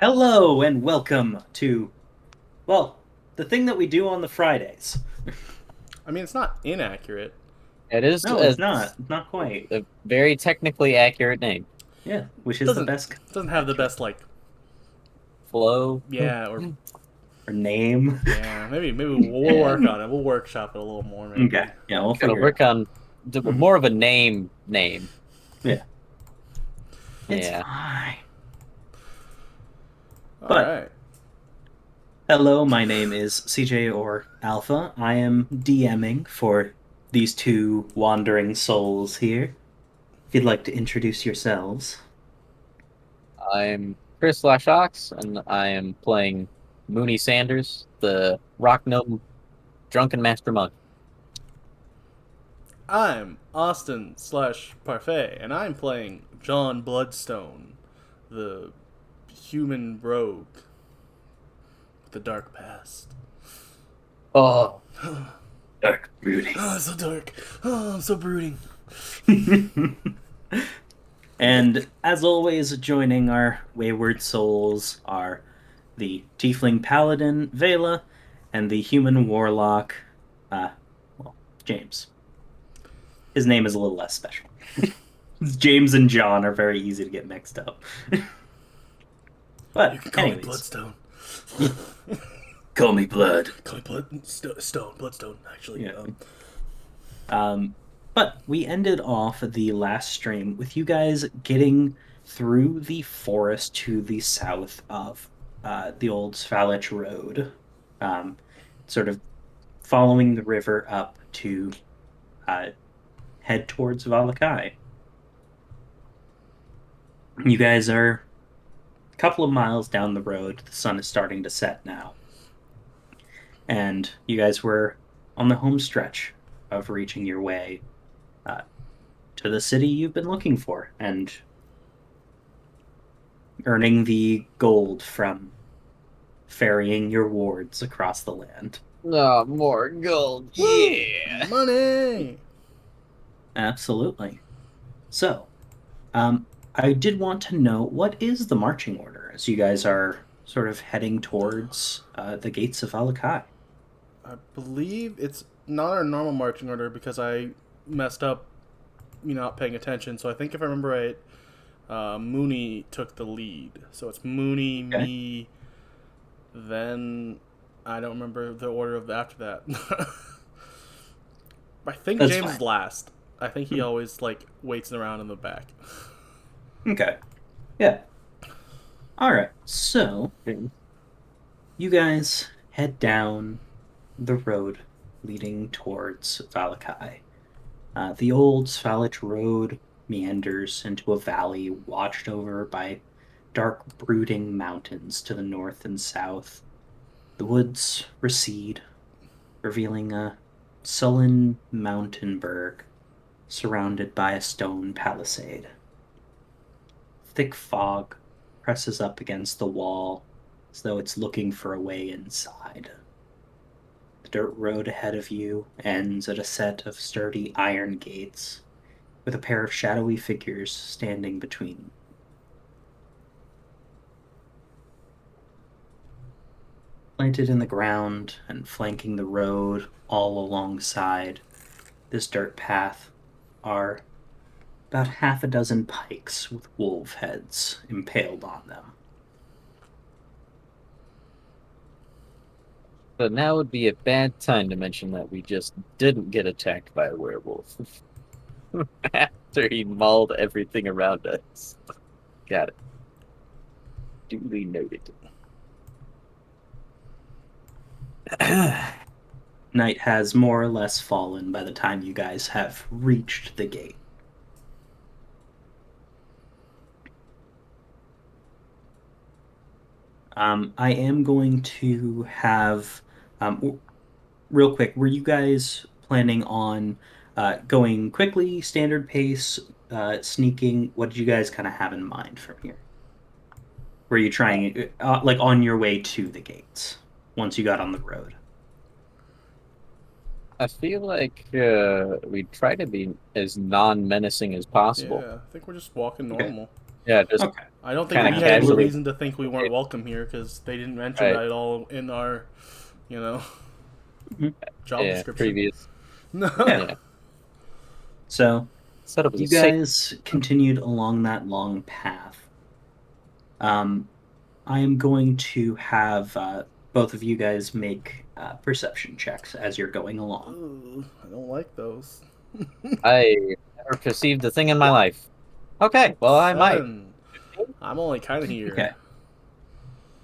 Hello and welcome to, well, the thing that we do on the Fridays. I mean, it's not inaccurate. It is No, it's not. Not quite. a very technically accurate name. Yeah, which is the Doesn't best doesn't have the accurate best like Flow. yeah or or name. yeah maybe we'll work on it. We'll workshop it a little more Okay, maybe. yeah, we'll Gotta figure it work out. on more of a name. Yeah, it's Yeah. fine. All But right. hello, my name is CJ or Alpha. I am DMing for these two wandering souls here. If you'd like to introduce yourselves. I'm Chris/Ox, and I am playing Moony Sanders, the rock gnome drunken master monk. I'm Austin Parfait, and I'm playing John Bloodstone, the human rogue with the dark past. Oh, Dark brooding. Oh, it's so dark. Oh, I'm so brooding. And as always, joining our wayward souls are the Tiefling Paladin, Vela, and the Human Warlock, uh, well, James. His name is a little less special. James and John are very easy to get mixed up. You But, can call me anyways, Bloodstone. call me Blood. Call me Bloodstone. Actually, Yeah. Um, but we ended off the last stream with you guys getting through the forest to the south of the old Svalich Road, um, sort of following the river up to uh, head towards Vallaki. You guys are a couple of miles down the road. The sun is starting to set now, and you guys were on the home stretch of reaching your way uh, to the city you've been looking for and earning the gold from ferrying your wards across the land. no, more gold. woo, Yeah. money. Absolutely. So, I did want to know what is the marching order as you guys are sort of heading towards the gates of Vallaki? I believe it's not our normal marching order because I messed up, not paying attention. So I think if I remember right, Mooney took the lead. So it's Mooney, Okay, me, then I don't remember the order of after that. I think that's James is fine. last. I think he Hmm. always like waits around in the back. Okay, yeah. All right. So you guys head down the road leading towards Vallaki. The old Svalich Road meanders into a valley watched over by dark, brooding mountains to the north and south. The woods recede, revealing a sullen mountain berg surrounded by a stone palisade. Thick fog presses up against the wall as though it's looking for a way inside. The dirt road ahead of you ends at a set of sturdy iron gates with a pair of shadowy figures standing between. Planted in the ground and flanking the road all alongside this dirt path are about half a dozen pikes with wolf heads impaled on them. So now would be a bad time to mention that we just didn't get attacked by a werewolf after he mauled everything around us. Got it. Duly noted. Night has more or less fallen by the time you guys have reached the gate. I am going to have, real quick, were you guys planning on going quickly, standard pace, sneaking? What did you guys kind of have in mind from here? Were you trying, like, on your way to the gates once you got on the road? I feel like we try to be as non-menacing as possible. Yeah, I think we're just walking Okay. normal. Yeah, just Okay. I don't think Kinda we had any casually. reason to think we weren't welcome here because they didn't mention Right. that at all in our, you know, Mhm. job Yeah, description. previous. No. Yeah. Yeah. So Said it was a you safe. guys continued along that long path. Um, I am going to have both of you guys make perception checks as you're going along. Ooh, I don't like those. I never perceived a thing in my life. Okay, well, I might. 7. I'm only kind of here. Okay.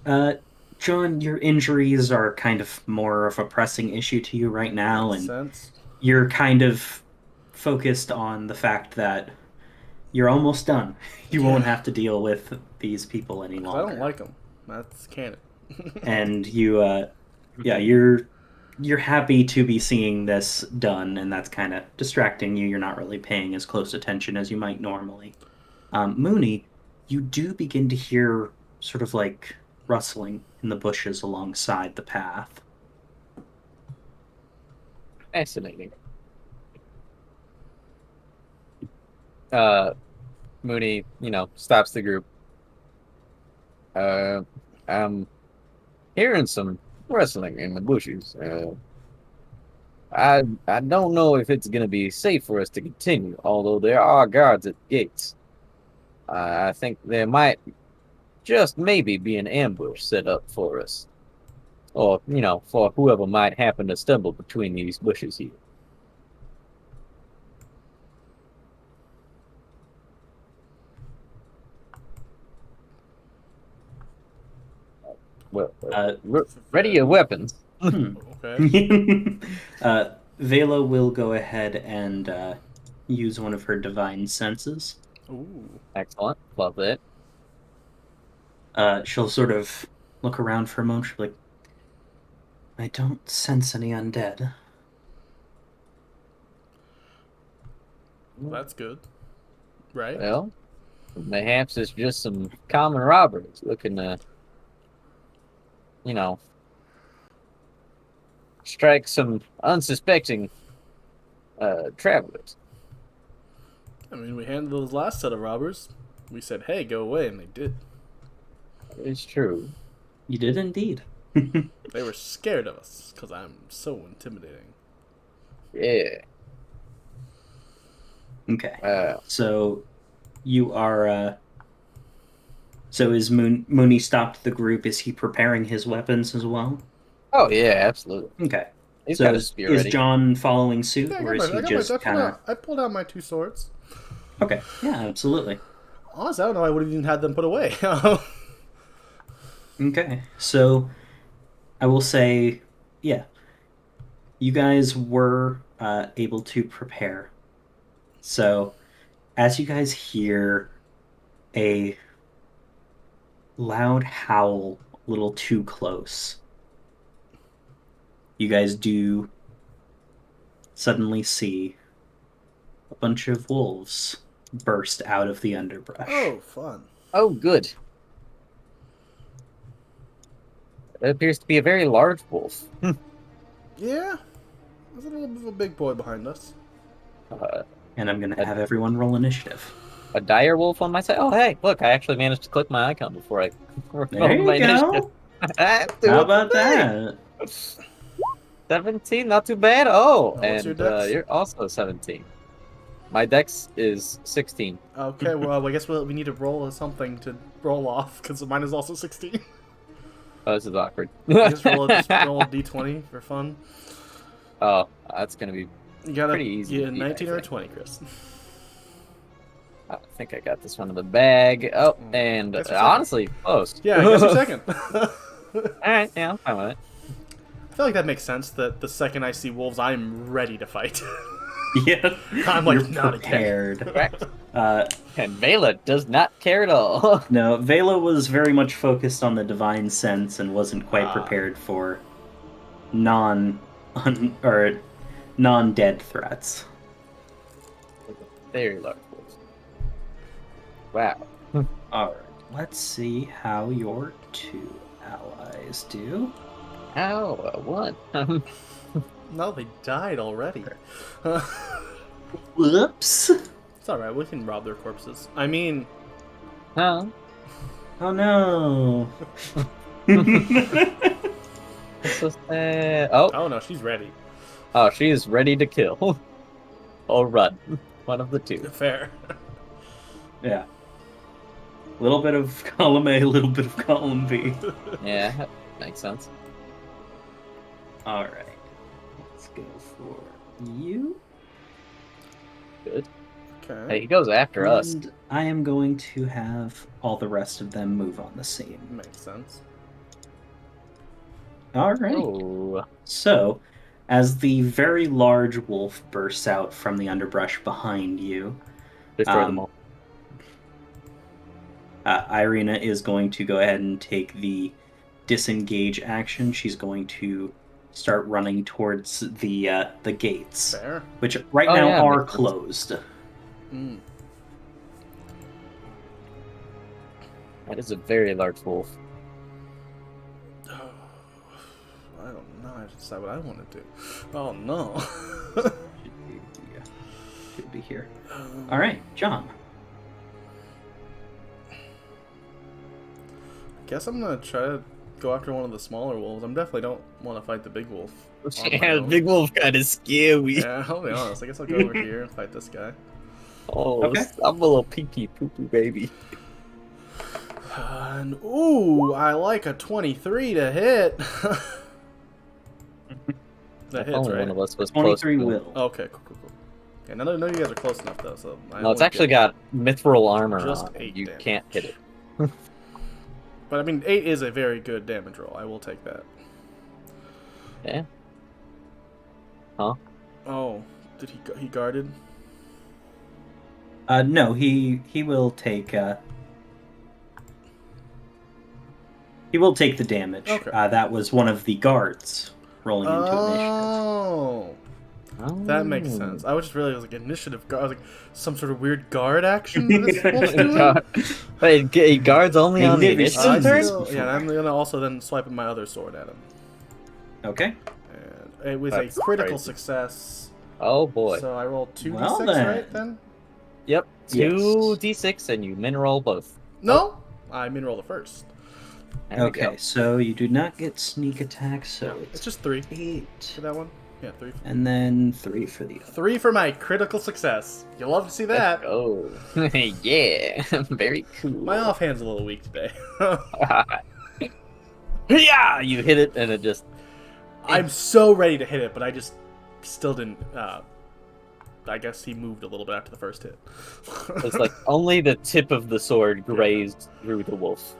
Uh, John, your injuries are kind of more of a pressing issue to you right now, Makes and sense. you're kind of focused on the fact that you're almost done. You won't Yeah, have to deal with these people any because I don't longer. like them. That's canon. And yeah, you're happy to be seeing this done, and that's kind of distracting you. You're not really paying as close attention as you might normally. Mooney, you do begin to hear sort of like rustling in the bushes alongside the path. Fascinating. Mooney, stops the group. I'm hearing some rustling in the bushes. I don't know if it's going to be safe for us to continue, although there are guards at the gates. I think there might just maybe be an ambush set up for us, or for whoever might happen to stumble between these bushes here. Well, Uh, ready your weapons. hmm. Okay. Vela will go ahead and use one of her divine senses. Ooh. Excellent, love that. She'll sort of look around for a moment. She'll be like, I don't sense any undead. That's good. Right? Well, perhaps it's just some common robbers looking to, you know, strike some unsuspecting travelers. I mean, we handled those last set of robbers. We said, hey, go away, and they did. It's true. You did indeed. They were scared of us because I'm so intimidating. Yeah. Okay. Uh, So you are so is Mooney stopped the group? Is he preparing his weapons as well? oh yeah, absolutely. Okay. He's So got his is, spear is ready. John following suit, Yeah, or is he just kind of I pulled out my 2 swords. okay? Yeah, absolutely. Honestly, I don't know. I would have even had them put away. Okay. So I will say, yeah, you guys were able to prepare. So as you guys hear a loud howl a little too close, you guys do suddenly see a bunch of wolves burst out of the underbrush. Oh, fun. Oh, good. It appears to be a very large wolf. Yeah, there's a little bit of a big boy behind us. uh, And I'm going to a, have everyone roll initiative. a dire wolf on my side. Oh, hey, look! I actually managed to click my icon before I There rolled my you initiative. go. I'm How doing about the thing. that? 17, not too bad. Oh, What's your and dex? you're also 17. My dex is 16. Okay, well, I guess we need to roll something to roll off because mine is also 16. Oh, this is awkward. just roll a d20 for fun. Oh, that's gonna be You got pretty easy. a to beat, 19 I or a think. 20, Chris. I think I got this one in the bag. Oh, and Guess you're second. honestly, close. Yeah, I guess you're second. All right, yeah, I'm fine with it. I feel like that makes sense that the second I see wolves, I'm ready to fight. Yeah, I'm like, you're not prepared. Correct. Uh, And Vela does not care at all. no, Vela was very much focused on the divine sense and wasn't quite Ah. prepared for non or non-dead threats. Very large wolf. Wow. All right, let's see how your 2 allies do. Ow, one. No, they died already. Whoops. It's alright, we can rob their corpses. I mean, Huh? Oh no. It's so sad. Oh, Oh no, she's ready. oh, she is ready to kill or run. One of the two. Fair. Yeah. A little bit of column A, a little bit of column B. Yeah, that makes sense. All right. Let's go for you. Good. Okay. Hey, he goes after us. And I am going to have all the rest of them move on the scene. Makes sense. All right. Oh, So, as the very large wolf bursts out from the underbrush behind you, destroy them all. Irina is going to go ahead and take the disengage action. She's going to start running towards the gates, Fair. which right Oh, now yeah, are makes sense. closed. Mm. That is a very large wolf. I don't know. I have to decide what I want to do. Oh no. Should be here. All right, John. Guess I'm gonna try to go after one of the smaller wolves. I definitely don't want to fight the big wolf. on my Yeah, the own. big wolf kind of scary. Yeah, I'll be honest. I guess I'll go over here and fight this guy. Oh, Okay. I'm a little pee-pee poo-poo baby. And ooh, I like a 23 to hit. That If hits, only right? one of us was close 23 to will. Okay, cool. Yeah, none of you guys are close enough though. So I No, it's only actually get- got mithril armor just on. 8 You damage. can't hit it. But I mean, 8 is a very good damage roll. I will take that. Yeah. Huh? Oh, did he guarded? No, he will take he will take the damage. Okay. That was one of the guards rolling into initiative. Oh, Oh. that makes sense. I was just really like initiative. I was like some sort of weird guard action that this wolf's doing. Wait, he guards only I've on the never initiative seen I turn? this. still, yeah, and I'm gonna also then swipe my other sword at him. Okay. And it was That's a critical crazy. success. Oh boy. So I rolled 2d6, Well, then. right then? Yep. Yes. 2d6 and you min-roll both. No, I min roll the first. There we Okay, go. so you do not get sneak attack, so It's it's just 3 8. for that one. Yeah, 3. And then 3 for the other. 3 for my critical success. You'll love to see that. Oh. Yeah. Very cool. My offhand's a little weak today. Yeah, you hit it and it just I'm so ready to hit it, but I just still didn't. I guess he moved a little bit after the first hit. it's like only the tip of the sword grazed through the wolf.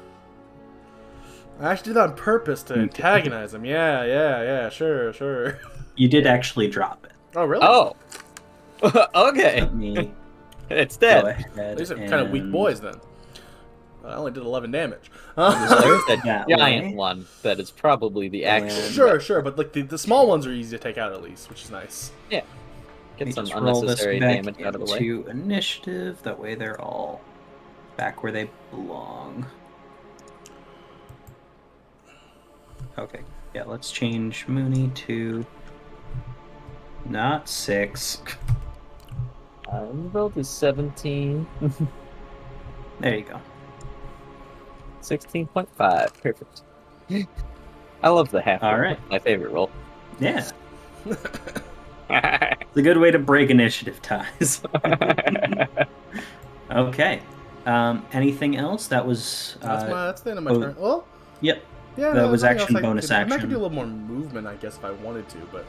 I actually did that on purpose to antagonize him. Yeah, sure. You did actually drop it. Oh, really? Oh. Okay. Let me It's go dead. ahead. These are kind of weak and- boys then. I only did 11 damage. There's that that giant way. one that is probably the actual. And- Sure, but like the small ones are easy to take out at least, which is nice. Get Let me some just roll this unnecessary back damage out of the way. into initiative. That way they're all back where they belong. Okay, yeah, let's change Moony to not 6. Rolled is 17. There you go. 16.5. Perfect. I love the half. All roll. right. My favorite roll. Yeah, it's a good way to break initiative ties. Okay. Anything else? That was. That's the end of my oh, turn. Well, Yep. yeah. That no, was nothing action, else I bonus could, I mean, I could action. do a little more movement, I guess, if I wanted to, but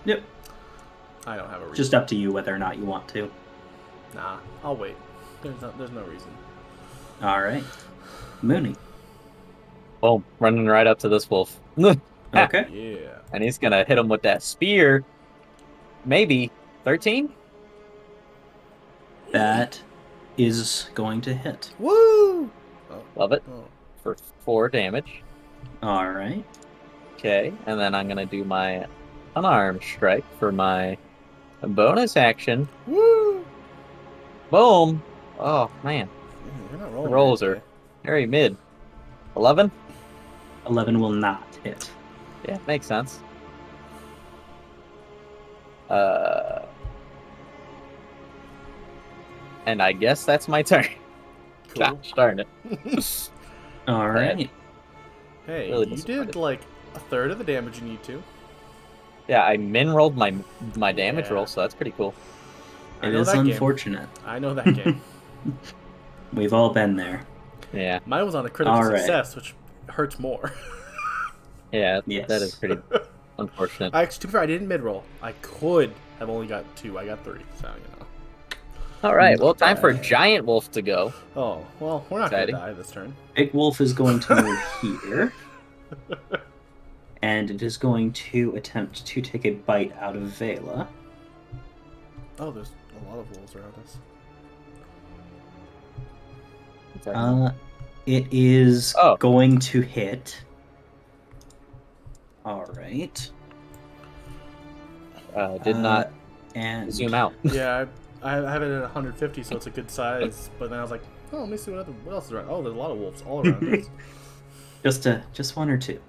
Yep. I don't have a reason. Just up to you whether or not you want to. Nah, I'll wait. There's no reason. All right. Moony. Boom. Running right up to this wolf. Okay. Yeah. And he's going to hit him with that spear. Maybe 13? That is going to hit. Woo! Oh, Love it. oh. For 4 damage. All right. Okay. And then I'm going to do my unarmed strike for my bonus action. Woo! Boom. Oh, man. You're not The rolling. rolls right are today. very mid. 11? 11 will not hit. Yeah, makes sense. And I guess that's my turn. Cool. Gosh darn it. All right. Hey, Really you disappointed. did like a third of the damage you need to. Yeah, I min rolled my damage Yeah. roll, so that's pretty cool. I It know is that game. unfortunate. I know that game. We've all been there. Yeah, Mine was on a critical All right. success, which hurts more. yeah, Yes. that is pretty unfortunate. To be fair, I didn't mid roll. I could have only got 2. I got 3. So All right, well, time for Right. Giant Wolf to go. Oh well, we're not gonna Exciting. die this turn. Big Wolf is going to move here. And it is going to attempt to take a bite out of Vela. Oh, there's a lot of wolves around us. It is Oh. going to hit. All right. Did not and zoom out. Yeah, I have it at 150, so it's a good size. But then I was like, oh, let me see what else is around. Oh, there's a lot of wolves all around us. just one or two.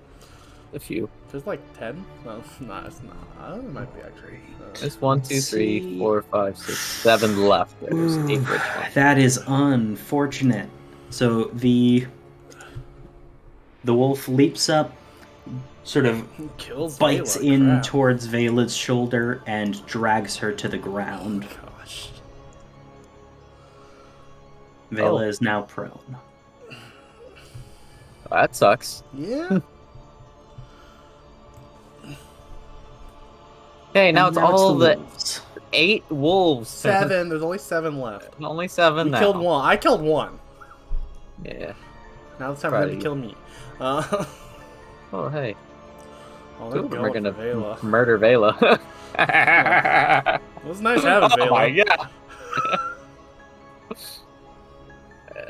A few. There's like 10. No, nah, it's not. It might be actually. There's 1, 2, 3, see. 4, 5, 6, 7 left. There's 8 Oof, rich ones. that is unfortunate. So the wolf leaps up, sort of Kills bites Vela, in crap. towards Vela's shoulder and drags her to the ground. Gosh. Vela Oh. is now prone. That sucks. Yeah. Okay, now And it's all the wolves. 8 wolves. 7. There's only 7 left. Only 7 We now. killed 1. I killed 1. Yeah. Now it's time Proud for them of to kill me. Oh, Oh, hey. they're Two of them are going gonna for Vela. murder Vela. It was nice having Oh Vela. my god.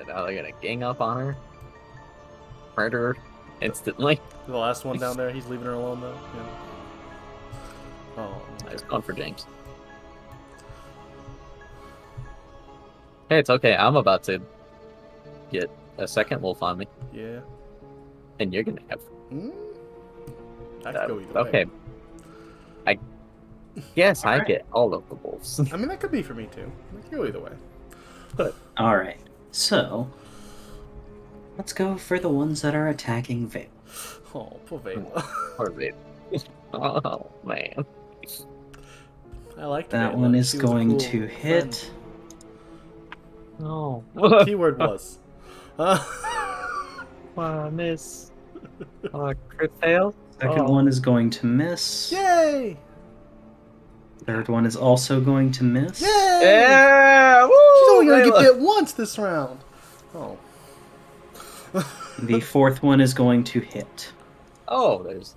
Now they're gonna gang up on her. Murder her instantly. The last one down there, he's leaving her alone though. Yeah. Oh, I was going for James. Hey, it's okay. I'm about to get a second wolf on me, yeah. and you're gonna have. Hmm? I could go either Okay. way. I guess I Alright. get all of the wolves. I mean, that could be for me too. I could go either way. All right. So let's go for the ones that are attacking Vela. Oh, poor Vela. Or Vela. Oh man. I liked That Vela. one is She was a going cool to friend. hit. No. Keyword was. Miss. Crit fail. Second Oh. one is going to miss. Yay! Third one is also going to miss. Yay! Yeah. Woo, She's only gonna Vela. get bit once this round. Oh. The fourth one is going to hit. Oh, there's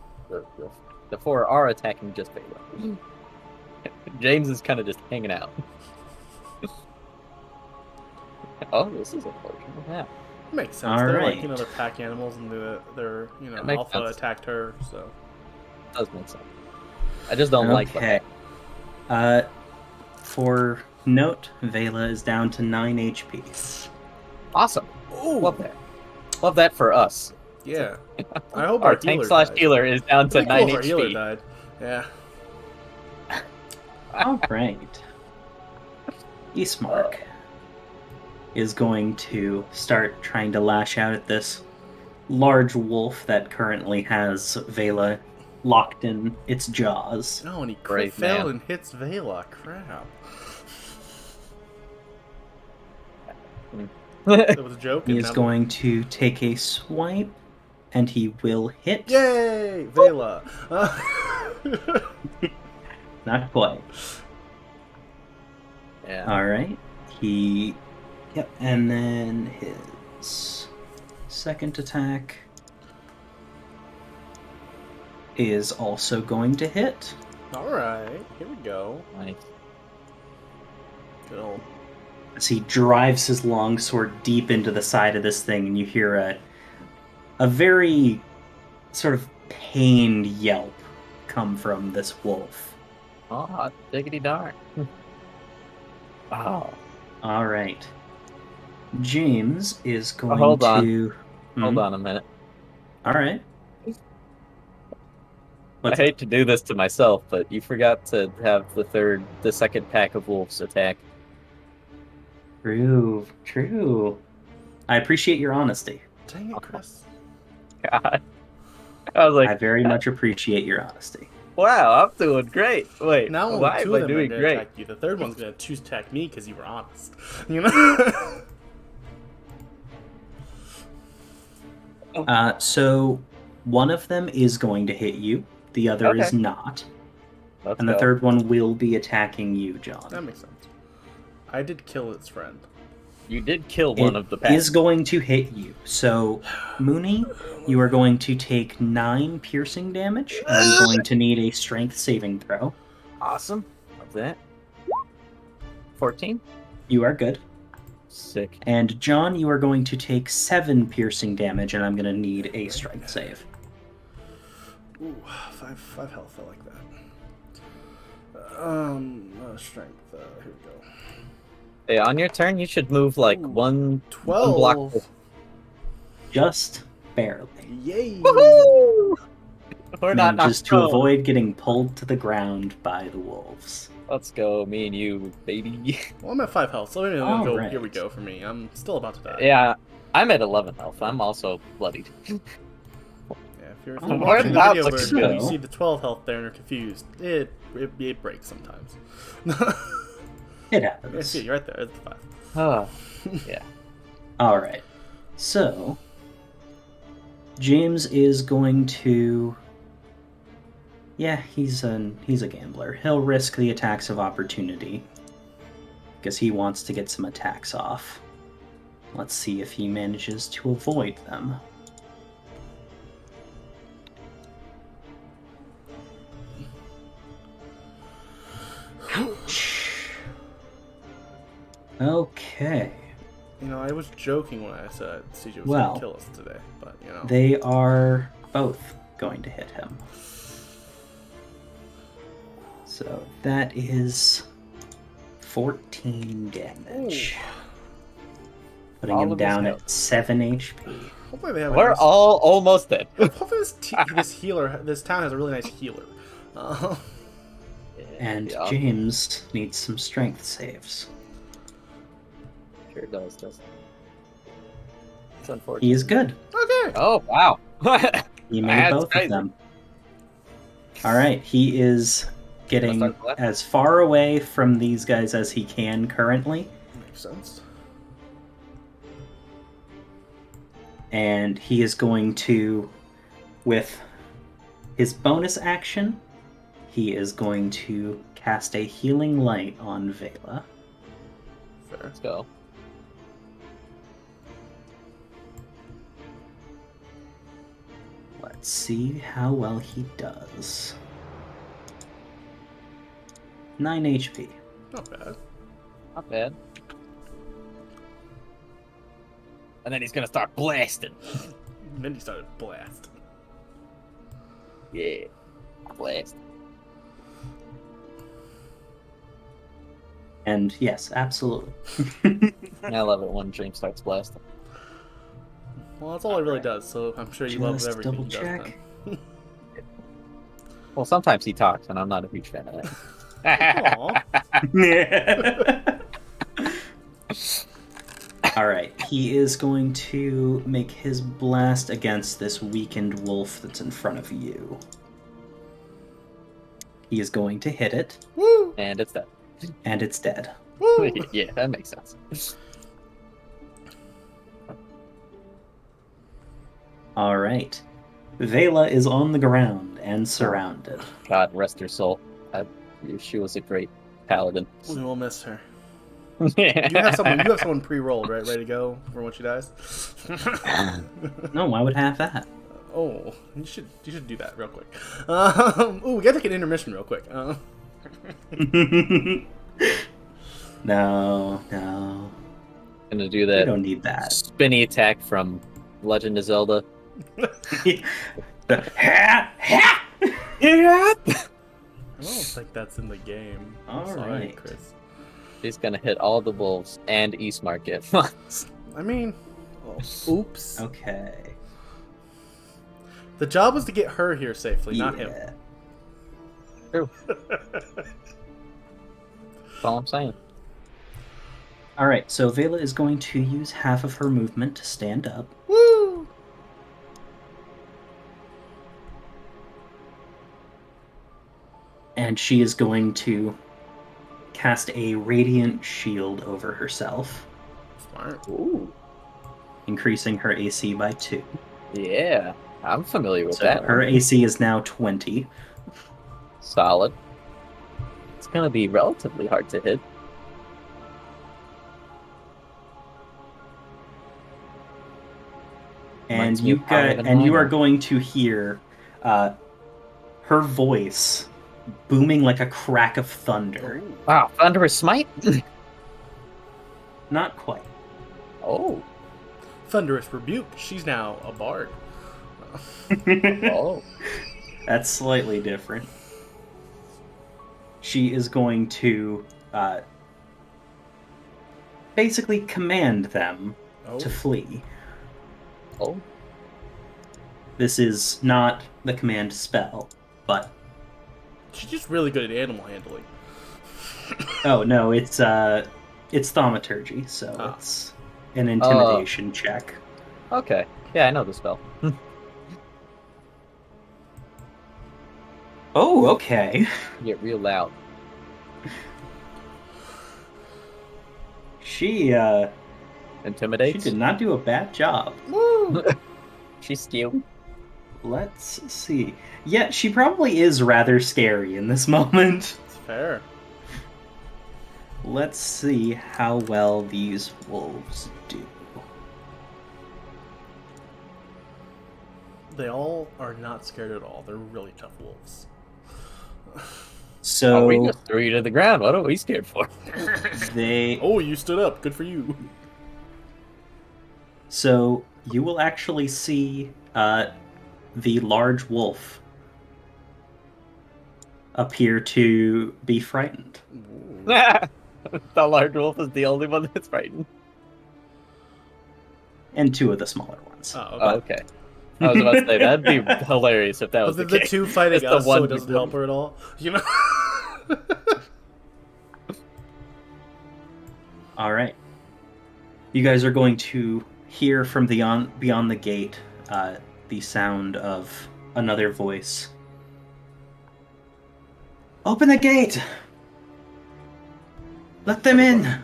the 4 are attacking just Vela. James is kind of just hanging out. Oh, this is unfortunate. Yeah. Makes sense. They're like, Alright. they're pack animals and they're That makes alpha sense. attacked her, so. Does make sense. I just don't like Okay. that. For note, Vela is down to 9 HP. Awesome. Ooh! Love that. Love that for us. Yeah. I hope Our our tank healer slash died. healer is down to Pretty cool 9 if our healer HP. died. Yeah. All right. Eastmark is going to start trying to lash out at this large wolf that currently has Vela locked in its jaws. Oh, and he Brave crit failed man. and hits Vela. Crap. That was a joke. He and is now- going to take a swipe, and he will hit. Yay! Vela! Not quite. Yeah. All right. Yep. And then his second attack is also going to hit. Alright, here we go. Nice. Good old. As he drives his longsword deep into the side of this thing, and you hear a very sort of pained yelp come from this wolf. Oh, diggity darn. Wow. All right. James is going hold on. to... Hold on a minute. All right. I hate to do this to myself, but you forgot to have the second pack of wolves attack. True. I appreciate your honesty. Dang it, Chris. God. I was like, I very much appreciate your honesty. wow, I'm doing great. Wait, Now only why two am of I them are doing going to great? attack you. The third one's going to choose to attack me because you were honest. You know? So one of them is going to hit you, the other Okay. is not. Let's And the go. third one will be attacking you, That John. makes sense. I did kill its friend. You did kill one of the It pets. is going to hit you. So, Moony, you are going to take 9 piercing damage, and I'm going to need a strength saving throw. Awesome. Love that. 14. You are good. Sick. And John, you are going to take 7 piercing damage, and I'm going to need a strength save. Ooh, five health. I like that. Strength. Here we go. Hey, on your turn, you should move like Ooh, one 12. block. Just barely. Yay! Woohoo! We're not Manages knocked to prone. avoid getting pulled to the ground by the wolves. Let's go, me and you, baby. Well, I'm at 5 health, so here Alright. we go for me. I'm still about to die. Yeah, I'm at 11 health. I'm also bloodied. Yeah, if you're Alright. watching the That video looks version, you good. see the 12 health there and you're confused. It breaks sometimes. It Yeah, happens. see, you're right there. It's the 5. Oh, yeah. Alright. So, James is going to... Yeah, he's a gambler. He'll risk the attacks of opportunity because he wants to get some attacks off. Let's see if he manages to avoid them. Ouch. Okay. You know, I was joking when I said CJ was Well, going to kill us today, but, you know. They are both going to hit him. So that is 14 damage. Putting All him of his down health. at 7 HP. Hopefully they have a We're nice... all almost dead. Hopefully this town has a really nice healer. And Yeah, James needs some strength saves. sure does. It's unfortunate. He is good. Okay. Oh, wow. He made That's both crazy. of them. Alright, he is getting start the left? as far away from these guys as he can currently. Makes sense. And he is going to, with his bonus action, he is going to cast a healing light on Vela. Fair. Let's go. Let's see how well he does. 9 HP. Not bad. Not bad. And then he's gonna start blasting. And then he started blasting. Yeah. Blast. And yes, absolutely. I love it when James starts blasting. Well, that's all he really does, so I'm sure you love Just everything double he does check. then. Well, sometimes he talks, and I'm not a huge fan of that. Aw. Alright, he is going to make his blast against this weakened wolf that's in front of you. He is going to hit it, Woo! And it's dead. and it's dead. Woo! Yeah, that makes sense. Alright. Vela is on the ground and surrounded. God rest her soul. She was a great paladin. We will miss her. You have someone pre-rolled, right? Ready to go for when she dies? No, why would I have that? Oh, you should do that real quick. Ooh, we gotta take an intermission real quick. No. Gonna do We that don't need that. spinny attack from Legend of Zelda. Ha! Ha! Yeah. I don't think that's in the game. All Sorry, right. Chris. She's gonna hit all the wolves and Eastmark at once. I mean, oops. Okay. The job was to get her here safely, not him. Yeah. True. That's all I'm saying. All right, so Vela is going to use half of her movement to stand up. Woo! And she is going to cast a radiant shield over herself, Smart. Ooh, increasing her AC by 2. yeah. I'm familiar with So that her one. AC is now 20. Solid. It's gonna be relatively hard to hit. And Reminds me of power of an you are minor. going to hear her voice booming like a crack of thunder. Ooh. Wow, thunderous smite. Not quite. Oh, Thunderous rebuke. She's now a bard. oh. That's slightly different. She is going to basically command them Oh. to flee. Oh, This is not the command spell, but She's just really good at animal handling. oh no, it's thaumaturgy, so Ah. it's an intimidation check. okay. Yeah, I know the spell. Oh, okay. Get real loud. She Intimidates. did not do a bad job. Woo! She's skew. Let's see. Yeah, she probably is rather scary in this moment. It's fair. Let's see how well these wolves do. They all are not scared at all. They're really tough wolves. Oh, we So just threw you to the ground. What are we scared for? they Oh, you stood up. Good for you. so you will actually see the large wolf appear to be frightened. Ooh. The large wolf is the only one that's frightened. And 2 of the smaller ones. Oh, okay. Oh, okay. I was about to say that'd be hilarious if that But was the the case. two fighting It's the us, one so it doesn't big help one. her at all. You know? All right. You guys are going to hear from beyond the gate the sound of another voice. Open the gate! Let them in!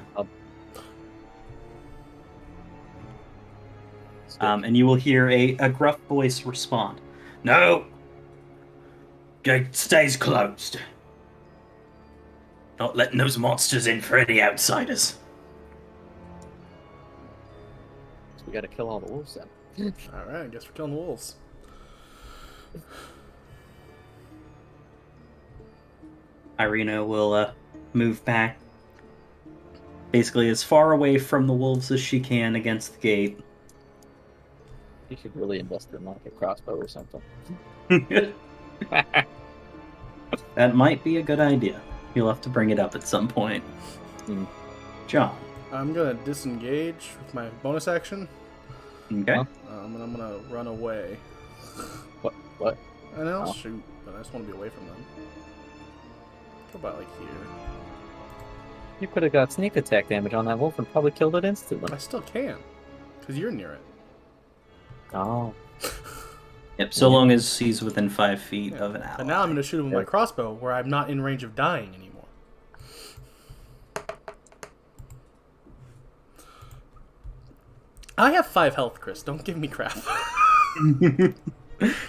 And you will hear a gruff voice respond. No! Gate stays closed. Not letting those monsters in for any outsiders. So we gotta kill all the wolves then. Alright, I guess we're killing the wolves. Irina will move back basically as far away from the wolves as she can against the gate. You should really invest in like a crossbow or something. That might be a good idea. You'll have to bring it up at some point. John. I'm gonna disengage with my bonus action. Okay. Huh? And I'm gonna run away. What? And I'll Oh. shoot, but I just want to be away from them. How about like here? You could have got sneak attack damage on that wolf and probably killed it instantly. I still can, because you're near it. Oh. Yep, so long as he's within 5 feet of an ally. And now I'm gonna shoot him with my Yeah. crossbow, where I'm not in range of dying anymore. I have 5 health, Chris. Don't give me crap.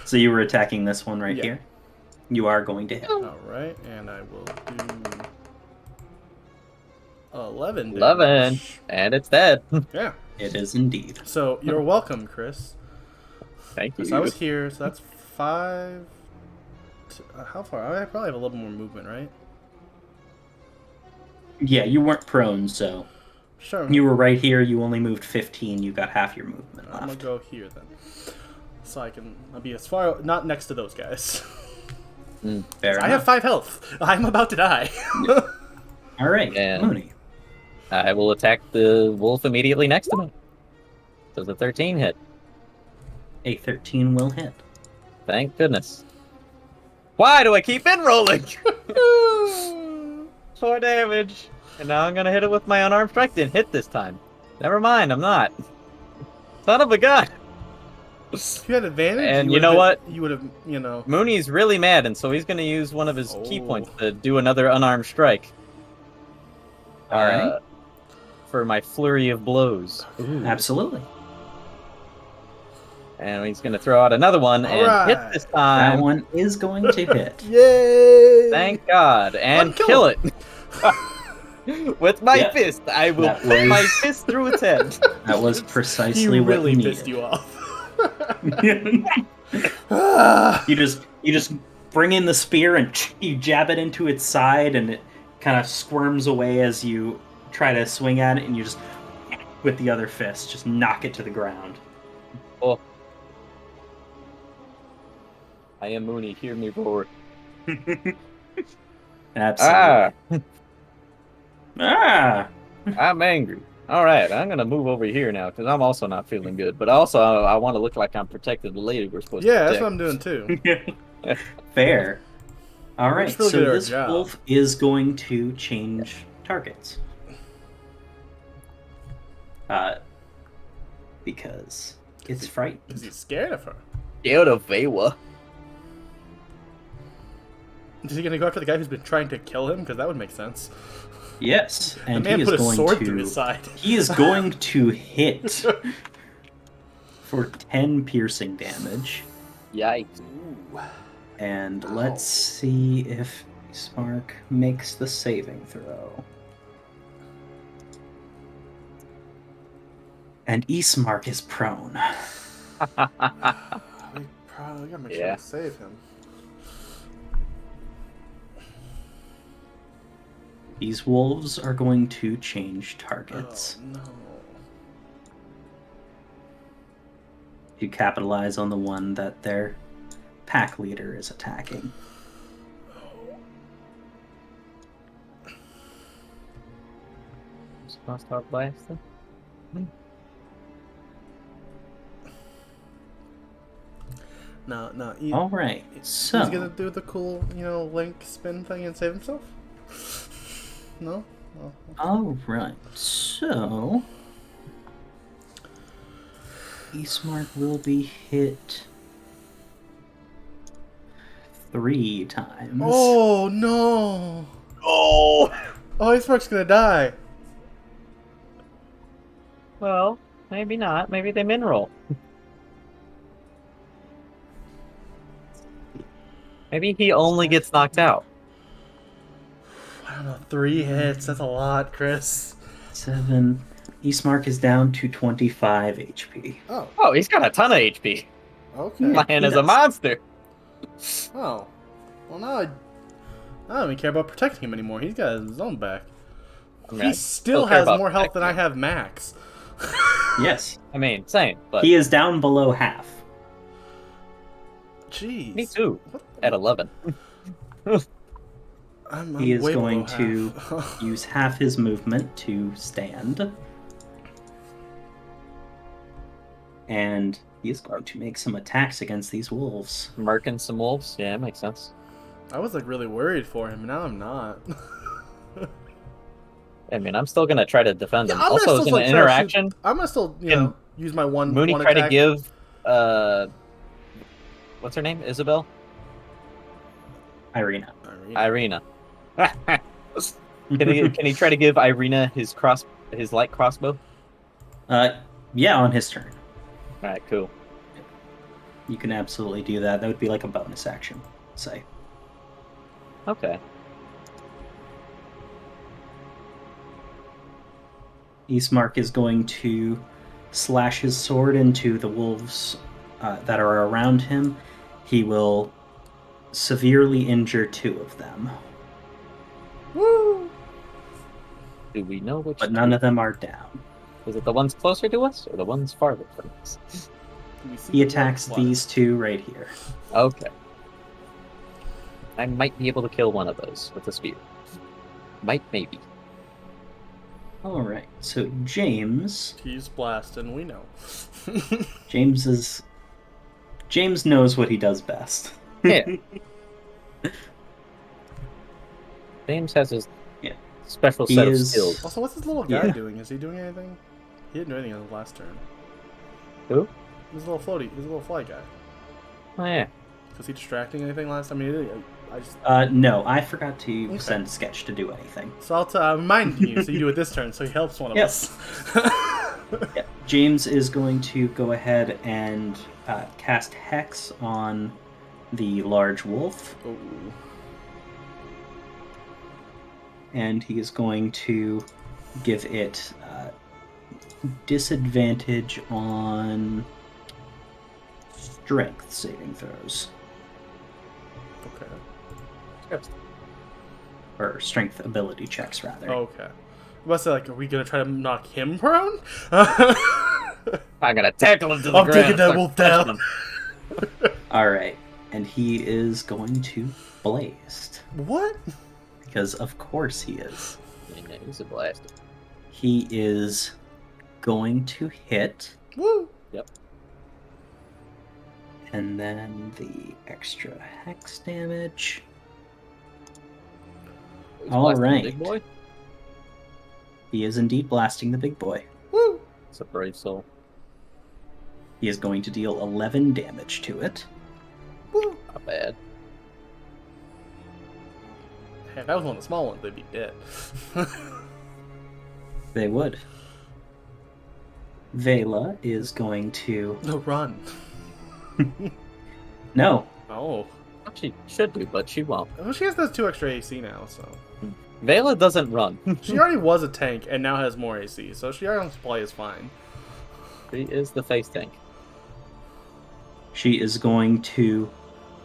So you were attacking this one right Yeah. here? You are going to hit. Alright, and I will do 11 11. damage. And it's dead. Yeah. It is indeed. So you're welcome, Chris. Thank you. So I was here, so that's 5. How far? I probably have a little more movement, right? Yeah, you weren't prone, so Sure. you were right here. You only moved 15. You got half your movement I'm gonna left. go here then, so I'll be as far, not next to those guys. Fair I have enough. 5 health. I'm about to die. All right, And- Moony. I will attack the wolf immediately next to me. Does a 13 hit? A 13 will hit. Thank goodness. Why do I keep in rolling? 4 damage. And now I'm gonna hit it with my unarmed strike. Didn't hit this time. Never mind, I'm not. Son of a gun! If you had advantage, And you know what? You would have, you know. Mooney's really mad, and so he's gonna use one of his key Oh. points to do another unarmed strike. All right. For my flurry of blows. Ooh. Absolutely. And he's gonna throw out another one and hit Alright. this time. That one is going to hit. Yay! Thank God. And Kill kill it. With my Yeah. fist. I will That put was- my fist through its head. That was He precisely really what you pissed needed. you off. You just bring in the spear and you jab it into its side, and it kind of squirms away as you try to swing at it, and you just with the other fist just knock it to the ground. Oh. I am Mooney. Hear me roar. Absolutely. Ah. I'm angry. All right, I'm gonna move over here now because I'm also not feeling good. But also, I want to look like I'm protecting the lady we're supposed to Yeah, protect. that's what I'm doing too. Fair. All right, just really so good at our this job. wolf is going to change targets. Because it's frightened. Is he scared of her? Scared of Vewa. Is he gonna go after the guy who's been trying to kill him? Because that would make sense. Yes, The and man he is put a going sword to through his side. he is going to hit for 10 piercing damage. Yikes. And Ow. let's see if Spark makes the saving throw. And Ismark is prone. We probably gotta make sure Yeah. to save him. These wolves are going to change targets Oh no. to capitalize on the one that their pack leader is attacking. Just gonna start blasting. No, All right, so he's gonna do the cool, Link spin thing and save himself? No? Oh. all right, so Ismark will be hit 3 times. Oh no! Oh! Oh, Icemark's gonna die. Well, maybe not. Maybe they mineral. Maybe he only gets knocked out. I don't know, 3 hits. That's a lot, Chris. 7. Ismark is down to 25 HP. Oh, Oh, he's got a ton of HP. okay. Yeah. Man he is a does. monster. Oh. Well, now I don't even care about protecting him anymore. He's got his own back. I mean, He I still care has about more health than I protecting have max. Yes, I mean, same, but he is down below half. Jeez. me too. What? At 11. I'm He is way going below to half. use half his movement to stand. And he is going to make some attacks against these wolves. Murking some wolves. Yeah, it makes sense. I was like really worried for him. Now I'm not. I mean, I'm still gonna try to defend him. I'm Also, gonna as still, an like, try to shoot- interaction, I'm gonna still, Can use my one. Mooney one try to attack. give, what's her name? Isabel? Irina. Irina. Can he try to give Irina his light crossbow? Yeah, on his turn. All right, cool. You can absolutely do that. That would be like a bonus action, say. Okay. Ismark is going to slash his sword into the wolves that are around him. He will severely injure 2 of them, Woo! Do we know which? but none of them are down. Is it the ones closer to us or the ones farther from us? Do we see He the attacks blood? these 2 right here. Okay. I might be able to kill one of those with a spear. Might, maybe. All right, so James He's blasting. We know. James knows what he does best. Yeah. James has his special He set of is- skills. Also, what's this little guy Yeah. doing? Is he doing anything? He didn't do anything on the last turn. Who? This little floaty, this little fly guy. Oh yeah. Was he distracting anything last time? I mean, I just. No, I forgot to Okay. send Sketch to do anything. So I'll remind you, so you do it this turn, so he helps one of Yep. us. Yeah. James is going to go ahead and cast Hex on the large wolf, Ooh. and he is going to give it disadvantage on strength saving throws, Okay. or strength ability checks, rather. Okay. I must say, like, are we gonna try to knock him prone? I'm gonna tackle him to the I'm ground. taking that start wolf punching down. him. All right, and he is going to blast, What? because of course he is. Yeah, he's a blast. He is going to hit, Woo! and then the extra hex damage. He's All blasting the right. Big boy. He is indeed blasting the big boy. Woo! It's a brave soul. He is going to deal 11 damage to it. Woo! Not bad. Hey, if that was one of the small ones, they'd be dead. They would. Vela is going to... No, run. No. Oh. She should do, but she won't. Well, she has those 2 extra AC now, so. Vela doesn't run. She already was a tank and now has more AC, so she already play is fine. She is the face tank. She is going to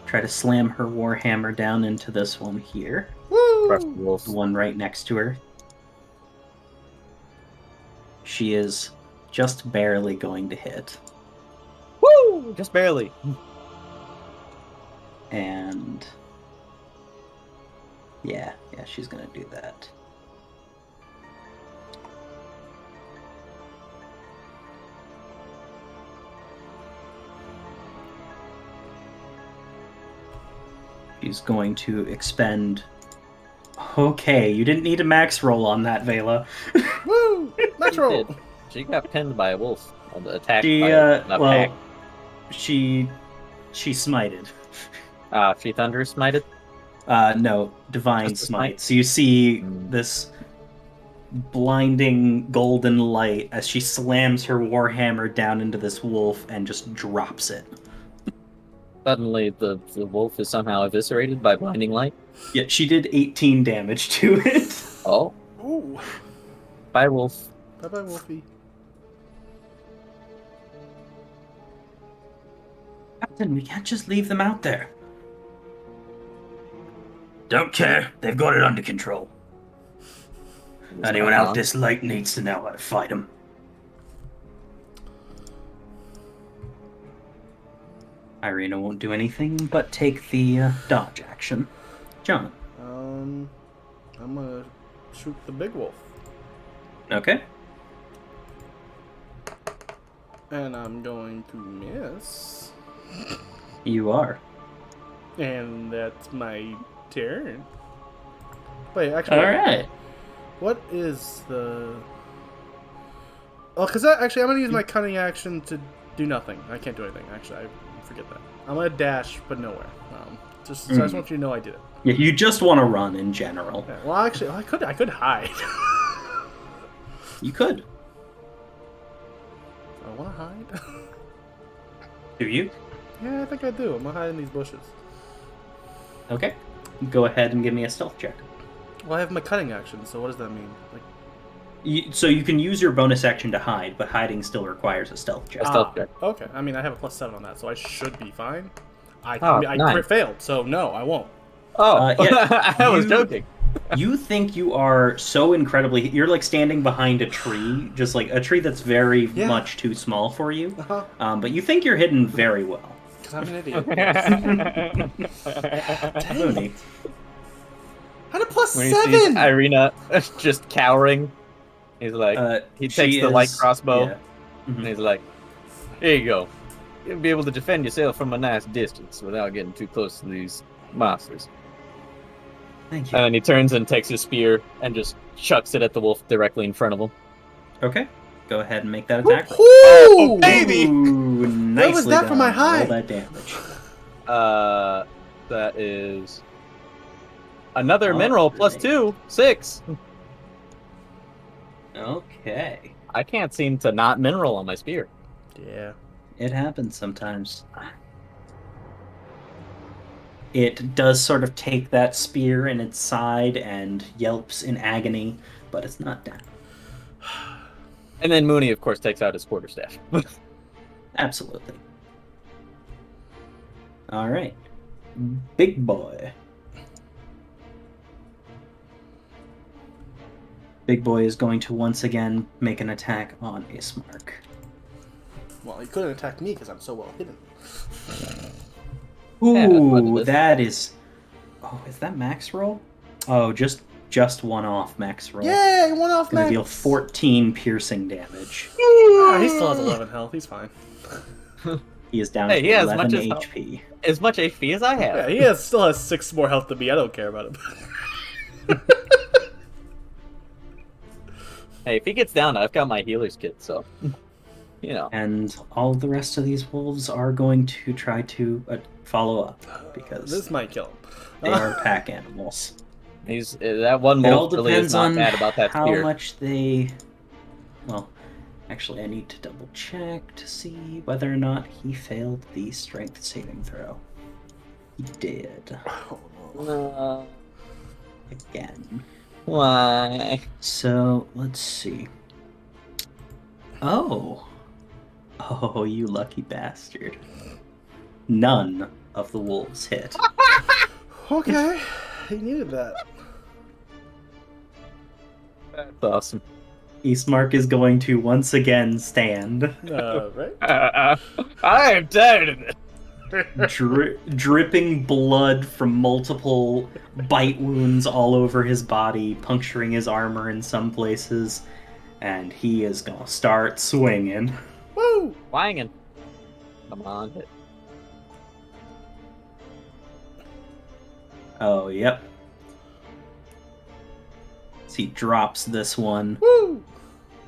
try to slam her warhammer down into this one here. Crush the Woo! wolf. The one right next to her. She is just barely going to hit. Woo! Just barely. And... Yeah, she's gonna do that. She's going to expend... Okay, you didn't need a max roll on that, Vela. Woo! Max She roll! did. She got pinned by a wolf. Attacked She, by a pack. well, she smited. She thunder smited. No, divine Just a smite. smite? So you see Mm. this blinding golden light as she slams her warhammer down into this wolf and just drops it. Suddenly, the wolf is somehow eviscerated by blinding light. Yeah, she did 18 damage to it. Oh, Ooh. bye wolf. Bye bye, Wolfie. Captain, we can't just leave them out there. Don't care. They've got it under control. Anyone out this late needs to know how to fight them. Irina won't do anything but take the dodge action. John. I'm gonna shoot the big wolf. Okay. And I'm going to miss. You are. And that's my turn. Wait, actually, Alright. what is the... Oh, because actually, I'm going to use my cunning action to do nothing. I can't do anything, actually. I forget that. I'm going to dash, but nowhere. So I just want you to know I did it. Yeah, you just want to run in general. Yeah, well, actually, I could hide. You could. I want to hide? Do you? Yeah, I think I do. I'm going to hide in these bushes. Okay. Go ahead and give me a stealth check. Well, I have my cunning action, so what does that mean? Like, So you can use your bonus action to hide, but hiding still requires a stealth check. Stealth check. Okay, I mean, I have a +7 on that, so I should be fine. I nice. crit failed, so no, I won't. Oh, yeah, I was you- joking. You think you are so incredibly... You're like standing behind a tree, just like a tree that's very Yeah. much too small for you. Uh-huh. But you think you're hidden very well. Because I'm an idiot. Moony. I had a When he sees +7! Irina just cowering, he's like, he she takes the light is- crossbow, yeah. and Mhm. he's like, "Here you go. You'll be able to defend yourself from a nice distance without getting too close to these monsters." Thank you. And then he turns and takes his spear and just chucks it at the wolf directly in front of him. Okay. Go ahead and make that attack. Woo! baby! Ooh, nicely was that done. for my high? Roll that damage. That is another All mineral plus right. 2, 6. Okay. I can't seem to not mineral on my spear. Yeah. It happens sometimes. It does sort of take that spear in its side and yelps in agony, but it's not down. And then Moony, of course, takes out his quarterstaff. Absolutely. All right. Big boy. Big boy is going to once again make an attack on Ismark. Well, he couldn't attack me because I'm so well hidden. Yeah, that's what Ooh, it is. that is... Oh, is that max roll? Oh, just one off max roll. Yay! One off Gonna max. deal 14 piercing damage. Ah, he still has 11 health. He's fine. He is down Hey, to he has 11 much as HP. as much HP as I have. Yeah, he still has 6 more health than me. I don't care about him. Hey, if he gets down, I've got my healer's kit, so you know. And all the rest of these wolves are going to try to follow up because This might kill him. they are pack animals. He's that one It all wolf really is depends not on mad about that how spear. much they... Well, actually, I need to double check to see whether or not he failed the strength saving throw. He did. Again. Why? So, let's see. Oh. Oh, you lucky bastard. None of the wolves hit. Okay, he needed that. That's awesome. Eastmark is going to once again stand, Right? I am tired of it. dripping blood from multiple bite wounds all over his body, puncturing his armor in some places, and he is gonna start swinging. Woo! Wanging. Come on, hit. Oh, yep. So he drops this one. Woo!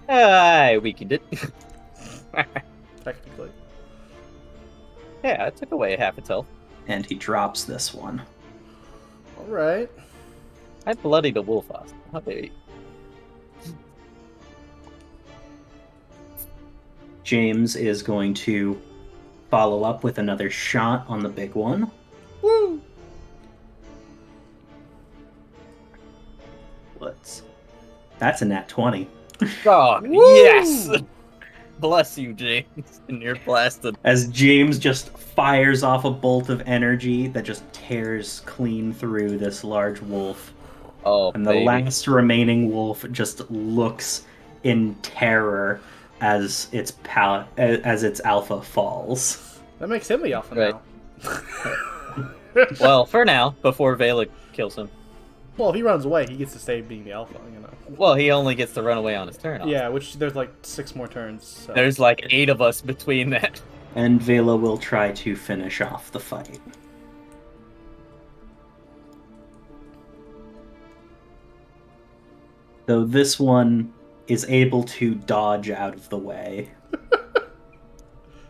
I weakened it. Technically. Yeah, I took away half its health. And he drops this one. Alright. I bloodied a wolf off. How dare you? James is going to follow up with another shot on the big one. Woo! That's a nat 20. Oh, Woo! yes! Bless you, James, and you're blasted. As James just fires off a bolt of energy that just tears clean through this large wolf. Oh, And the baby. last remaining wolf just looks in terror as its alpha falls. That makes him the alpha Right. now. Well, for now, before Vallaki kills him. Well, if he runs away, he gets to stay being the alpha, you know. Well, he only gets to run away on his turn. Yeah, which there's like 6 more turns. So. There's like 8 of us between that. And Vela will try to finish off the fight. Though this one is able to dodge out of the way.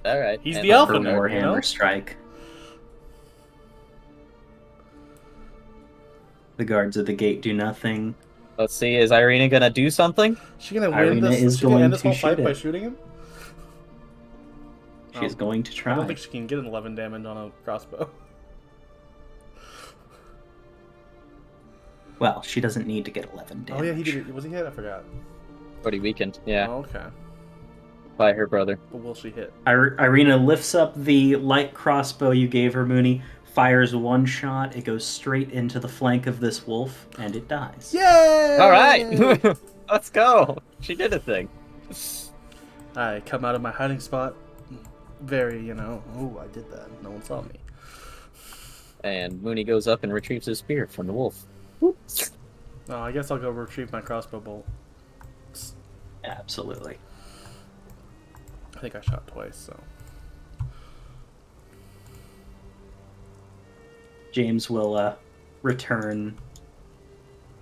All right. He's and the then alpha For nerd, Warhammer you know? strike. The guards of the gate do nothing. Let's see, is Irina gonna do something? She gonna win Irina this? is She gonna going end this to whole fight shoot by it. shooting him? She's Oh, going to I try. don't think she can get an 11 damage on a crossbow. Well, she doesn't need to get 11 damage. Oh yeah, he did. Was he hit? I forgot. Already weakened, yeah, Oh, okay. by her brother. But will she hit? Irina lifts up the light crossbow you gave her, Moony, fires one shot, it goes straight into the flank of this wolf, and it dies. Yay! All right, let's go. She did a thing. I come out of my hiding spot. Very, you know. Oh, I did that. No one saw me. And Moony goes up and retrieves his spear from the wolf. Oh, I guess I'll go retrieve my crossbow bolt. Absolutely. I think I shot twice, so. James will return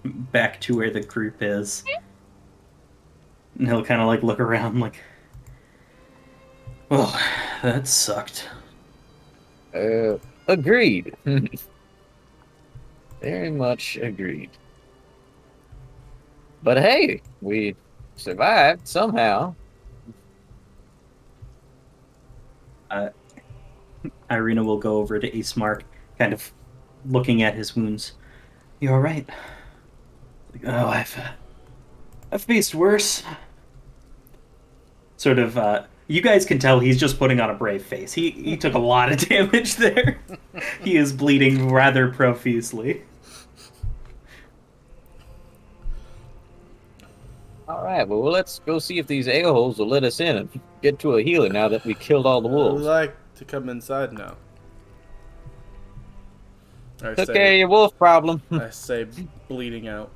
back to where the group is. And he'll kind of like look around like, well, that sucked. Agreed. Very much agreed. But hey, we survived somehow. Uh, Irina will go over to Ace Mark, kind of looking at his wounds. You all right? Like, oh, I've faced worse. Sort of. You guys can tell he's just putting on a brave face. He took a lot of damage there. He is bleeding rather profusely. All right, well, let's go see if these a-holes will let us in and get to a healer now that we killed all the I would wolves. like to come inside now. Took care of your wolf problem. I say bleeding out.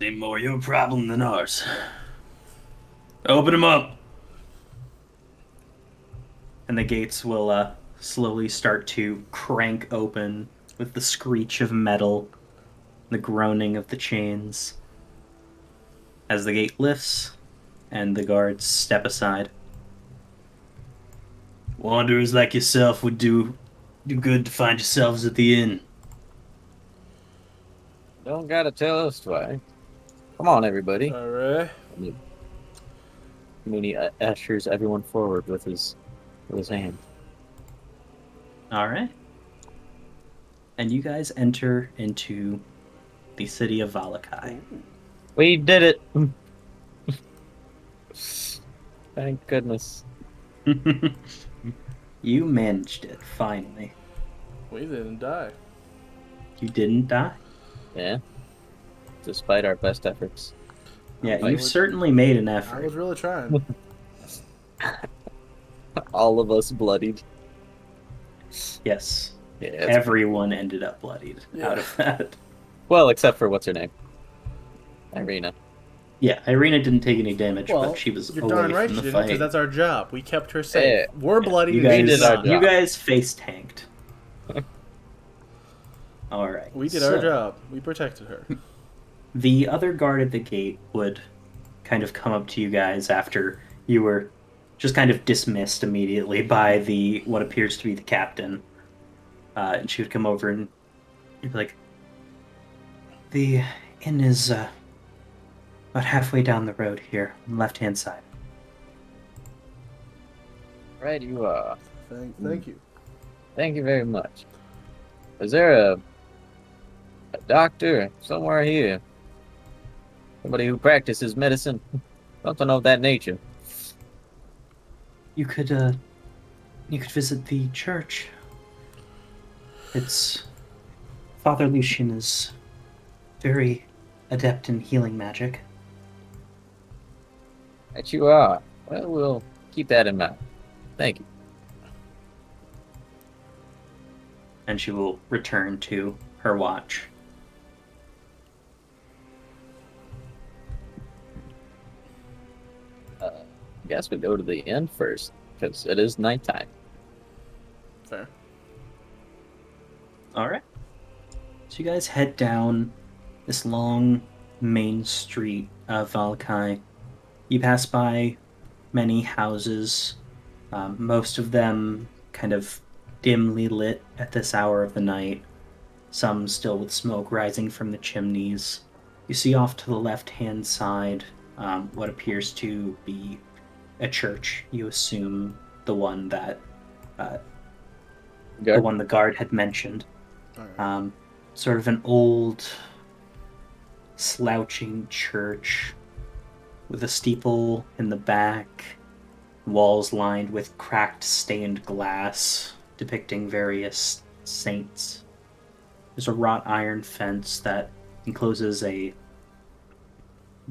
Ain't more your problem than ours. Open him up. And the gates will slowly start to crank open with the screech of metal, the groaning of the chains. As the gate lifts and the guards step aside. Wanderers like yourself would do good to find yourselves at the inn. Don't gotta tell us twice. Come on, everybody. All right. Mooney ushers everyone forward with his hand. All right. And you guys enter into the city of Vallaki. We did it. Thank goodness. You managed it, finally. We didn't die. You didn't die? Yeah. Despite our best efforts. Yeah, I you was- certainly made an I effort. was really trying. All of us bloodied. Yes. Yeah. Everyone ended up bloodied Yeah. out of that. Well, except for what's her name? Irina. Yeah, Irina didn't take any damage, Well, but she was you're away darn right from you the didn't, because fight. that's our job. We kept her safe. Yeah. We're bloody. You and she guys, did our not. job. you guys face tanked. All right. We did so our job. We protected her. The other guard at the gate would kind of come up to you guys after you were just kind of dismissed immediately by the what appears to be the captain. And she would come over and be like, "The inn is about halfway down the road here, on the left-hand side." Right, you are. Thank you. Thank you very much. Is there a doctor somewhere here? Somebody who practices medicine? Something of that nature. You could visit the church. It's Father Lucian is very adept in healing magic. Right, you are. Well, we'll keep that in mind. Thank you. And she will return to her watch. I guess we go to the inn first, because it is nighttime. Fair. All right. So you guys head down this long main street of Vallaki. You pass by many houses, most of them kind of dimly lit at this hour of the night, some still with smoke rising from the chimneys. You see off to the left-hand side what appears to be a church. You assume the one that the one the guard had mentioned. All right. Sort of an old, slouching church with a steeple in the back, walls lined with cracked stained glass depicting various saints. There's a wrought iron fence that encloses a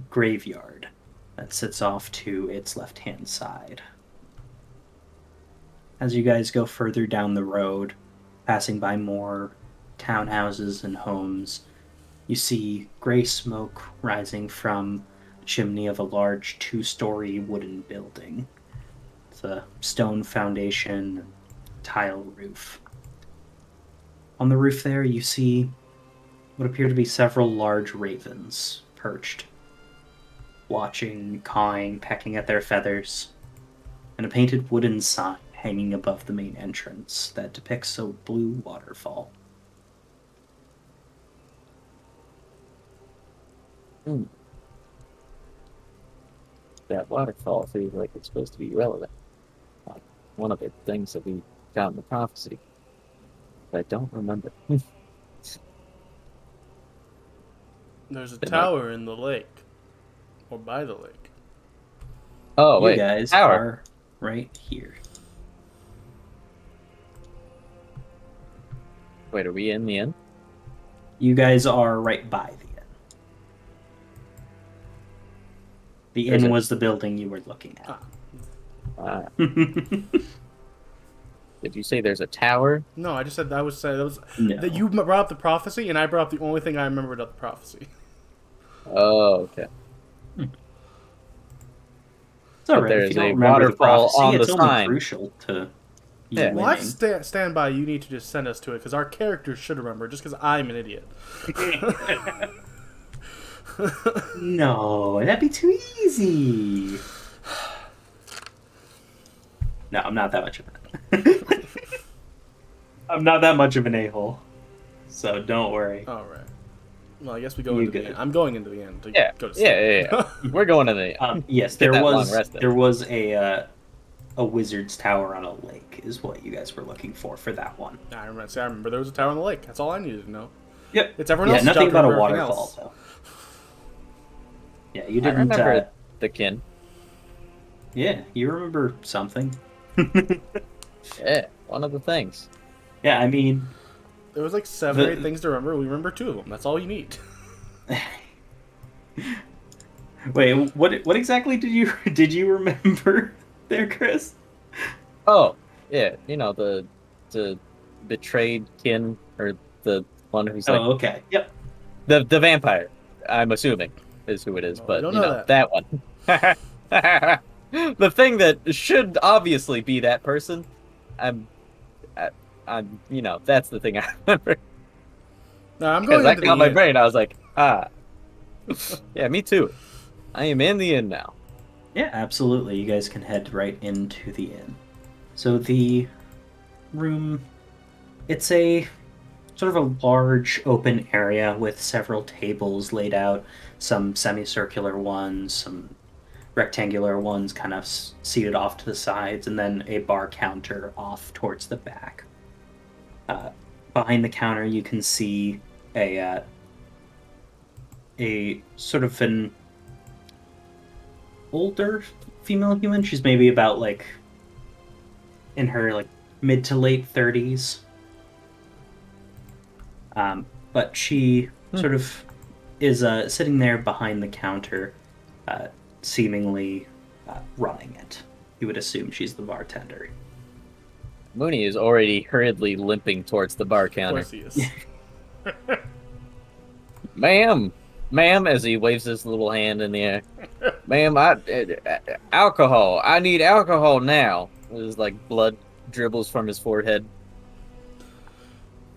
graveyard that sits off to its left-hand side. As you guys go further down the road, passing by more townhouses and homes, you see gray smoke rising from the chimney of a large two-story wooden building. It's a stone foundation, tile roof. On the roof there, you see what appear to be several large ravens perched, watching, cawing, pecking at their feathers, and a painted wooden sign hanging above the main entrance that depicts a blue waterfall. Hmm. That waterfall feels like it's supposed to be relevant. One of the things that we found in the prophecy. But I don't remember. There's a It might- tower in the lake, or by the lake. Oh, You wait. guys Tower. are right here. Wait, are we in the inn? You guys are right by the inn. The There's inn a- was the building you were looking at. Did you say there's a tower? No, I just said that was No. that you brought up the prophecy, and I brought up the only thing I remembered of the prophecy. Oh, okay. It's all But right. If there's you don't a remember the waterfall prophecy, on it's the only sign. crucial to you Yeah. Well, I winning. stand by. You need to just send us to it because our characters should remember. Just because I'm an idiot. No, that'd be too easy. No, I'm not that much of an. I'm not that much of an a-hole, so don't worry. All right. Well, I guess we go You into good. the end. I'm going into the end to Yeah. go to sleep. Yeah. We're going to the. Yes, Get there that long was rest in. there was a wizard's tower on a lake, is what you guys were looking for that one. I remember there was a tower on the lake. That's all I needed to know. Yep. It's everyone Yeah, else's nothing job to about a remember everything waterfall else. though. Yeah, you I didn't. remember the kin. Yeah, you remember something. Yeah, one of the things. Yeah, I mean, There was like 7 or The- 8 things to remember. We remember 2 of them. That's all you need. wait, what exactly did you remember there, Chris? Oh, yeah. The betrayed kin, or the one who's like Oh, okay. Yep. the vampire. I'm assuming is who it is, Well, but we don't know that one. The thing that should obviously be that person. I'm that's the thing I remember. No, I'm Because going I into got the my inn. brain. I was like, yeah, me too. I am in the inn now. Yeah, absolutely. You guys can head right into the inn. So the room, it's a sort of a large open area with several tables laid out, some semicircular ones, some rectangular ones kind of seated off to the sides, and then a bar counter off towards the back. Behind the counter, you can see a sort of an older female human. She's maybe about like in her like mid to late 30s. But she sort of is sitting there behind the counter, seemingly running it. You would assume she's the bartender. Mooney is already hurriedly limping towards the bar Of counter. course he is. Ma'am, as he waves his little hand in the air. Ma'am, alcohol. I need alcohol now. There's like blood dribbles from his forehead.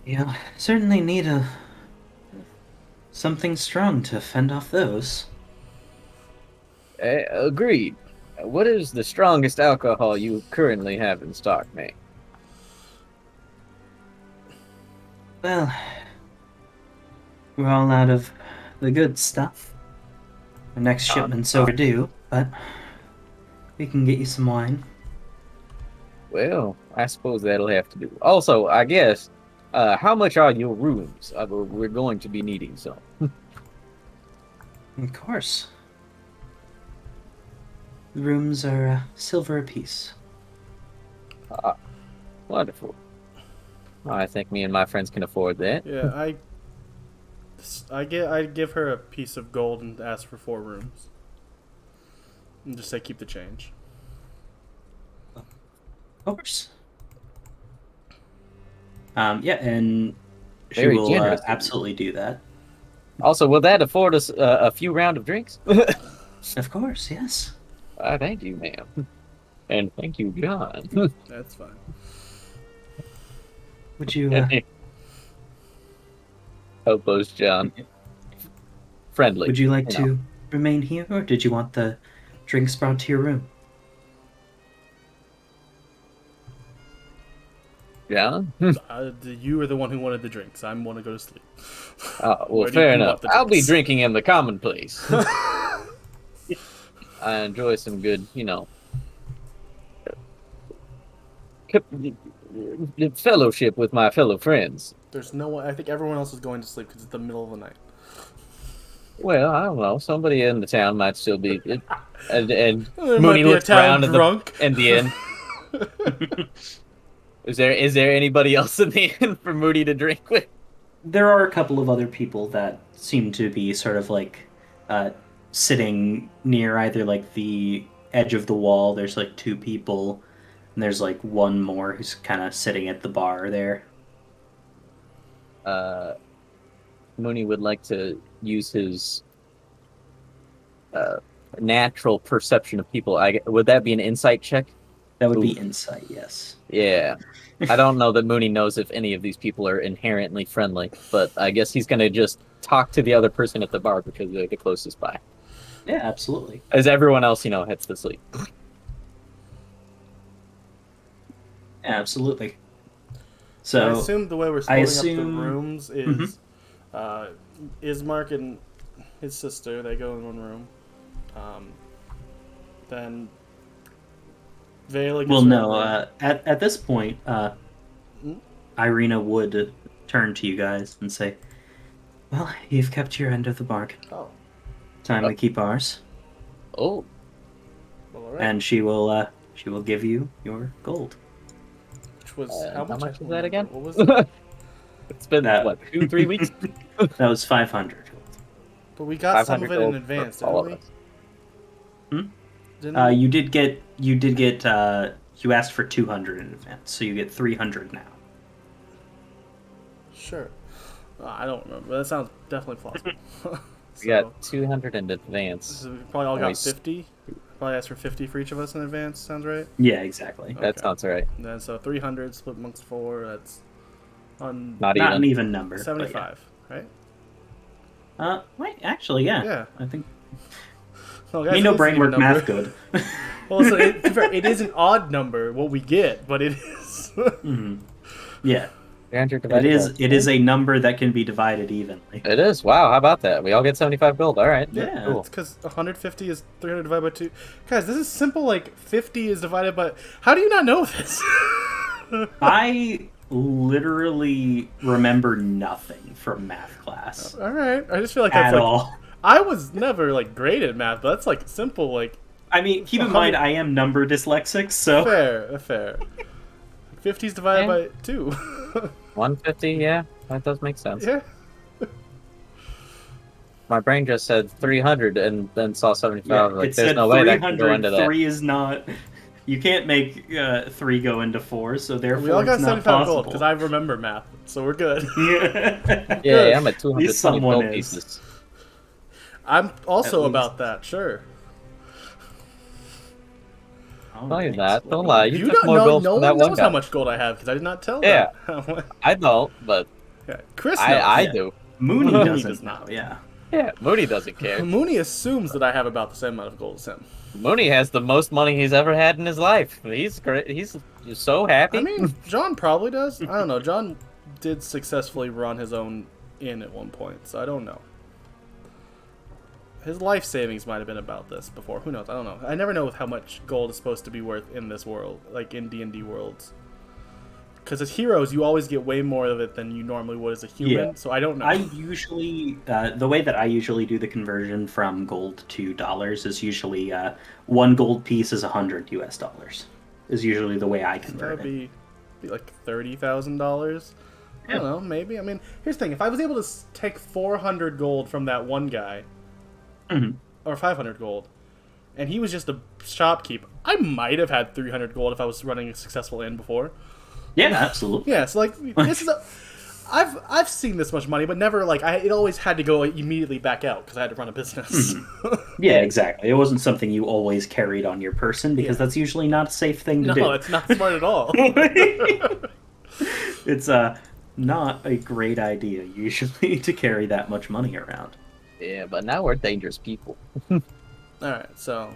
Yeah, certainly need something strong to fend off those. Agreed. What is the strongest alcohol you currently have in stock, ma'am? Well, we're all out of the good stuff. The next shipment's overdue, but we can get you some wine. Well, I suppose that'll have to do. Also, I guess, how much are your rooms? We're going to be needing some. Of course. The rooms are silver apiece. Wonderful. I think me and my friends can afford that. Yeah, I give her a piece of gold and ask for 4 rooms. And just say keep the change. Of course. Yeah, and she Very will generous of you. absolutely do that. Also, will that afford us a few round of drinks? Of course, yes. Thank you, ma'am. And thank you, John. That's fine. Would you Hopos John. Friendly. Would you like you know. to remain here, or did you want the drinks brought to your room? John? You are the one who wanted the drinks. I want to go to sleep. Well, Where do fair you enough. want the I'll be drinks? drinking in the commonplace. I enjoy some good, fellowship with my fellow friends. There's no way. I think everyone else is going to sleep because it's the middle of the night. Well, I don't know. Somebody in the town might still be. And There might Mooney be a looks town around drunk. in the inn. Is there anybody else in the inn for Mooney to drink with? There are a couple of other people that seem to be sort of like sitting near either like the edge of the wall. There's like two people, and there's like one more who's kind of sitting at the bar there. Mooney would like to use his natural perception of people. Would that be an insight check? That would be Ooh. insight, yes. Yeah. I don't know that Mooney knows if any of these people are inherently friendly, but I guess he's going to just talk to the other person at the bar because they're the closest by. Yeah, absolutely. As everyone else, heads to sleep. Yeah, absolutely. I So assume the way we're I splitting up assume- the rooms is Ismark and his sister, they go in one room. Then Vallaki. well, no. At this point, Hmm? Irina would turn to you guys and say, "Well, you've kept your end of the bargain. Oh, Time to keep ours." Oh, well, alright. And she will give you your gold. Which was how how much I was that again? What was it? it's been, That- 2-3 weeks? That was 500 gold. But we got some of 500 it in gold advance, for all didn't of we? us. Didn't we? You did get you asked for 200 in advance, so you get 300 now. Sure. I don't remember. That sounds definitely plausible. We got 200 in advance. So we probably all got Nice. 50. Probably asked for 50 for each of us in advance. Sounds right. Yeah, exactly. That Okay. sounds right. And then so 300 split amongst 4. That's on Not Not an even. even number. but 75, right? yeah. Wait, actually, yeah. Yeah. I think Oh, guys, me it no is an brain even work number. math good. Well, so to be fair, it is an odd number what we get, but it is. Mhm. Yeah, 300 it divided is. by It is a number that can be divided evenly. It is. Wow, how about that? We all get 75 gold. All right. Yeah. Cool. It's because 150 is 300 divided by 2. Guys, this is simple. Like 50 is divided by. How do you not know this? I literally remember nothing from math class All right. I just feel like that's at like. all. I was never like great at math, but that's like simple. Like I mean, keep in mind I am number dyslexic, so fair. 50 is divided by 2. 150, yeah, that does make sense. Yeah. My brain just said 300 and then saw 75. yeah, Like, it there's said no way that can go into 300. that. 3 is not. You can't make 3 go into 4, so therefore We all got it's not 75 gold possible. because I remember math, so we're good. Yeah. Yeah, I'm at At 220 least someone gold is. pieces. I'm also At about that, sure. No, you're not. Don't lie. You took don't more know. gold No from one that one knows guy. how much gold I have because I did not tell Yeah. them. I don't, but Yeah, Chris knows. I yeah. do. Mooney Mooney doesn't does not. know, yeah. Yeah, Mooney doesn't care. Mooney assumes that I have about the same amount of gold as him. Mooney has the most money he's ever had in his life. He's great. He's so happy. I mean, John probably does. I don't know. John did successfully run his own inn at one point, so I don't know. His life savings might have been about this before. Who knows? I don't know. I never know how much gold is supposed to be worth in this world, like in D&D worlds. Because as heroes, you always get way more of it than you normally would as a human. Yeah. So I don't know. I usually, the way that I usually do the conversion from gold to dollars is usually 1 gold piece is 100 US dollars. Is usually the way I That convert would it. be like $30,000. I don't know. Maybe. I mean, here's the thing: if I was able to take 400 gold from that one guy, Mhm. or 500 gold, and he was just a shopkeep, I might have had 300 gold if I was running a successful inn before. Yeah, absolutely. Yeah, so like this is a. I've seen this much money, but never like it always had to go immediately back out because I had to run a business. Yeah, exactly. It wasn't something you always carried on your person because Yeah. that's usually not a safe thing to No, do. it's not smart at all. It's not a great idea usually to carry that much money around. Yeah, but now we're dangerous people. All right, so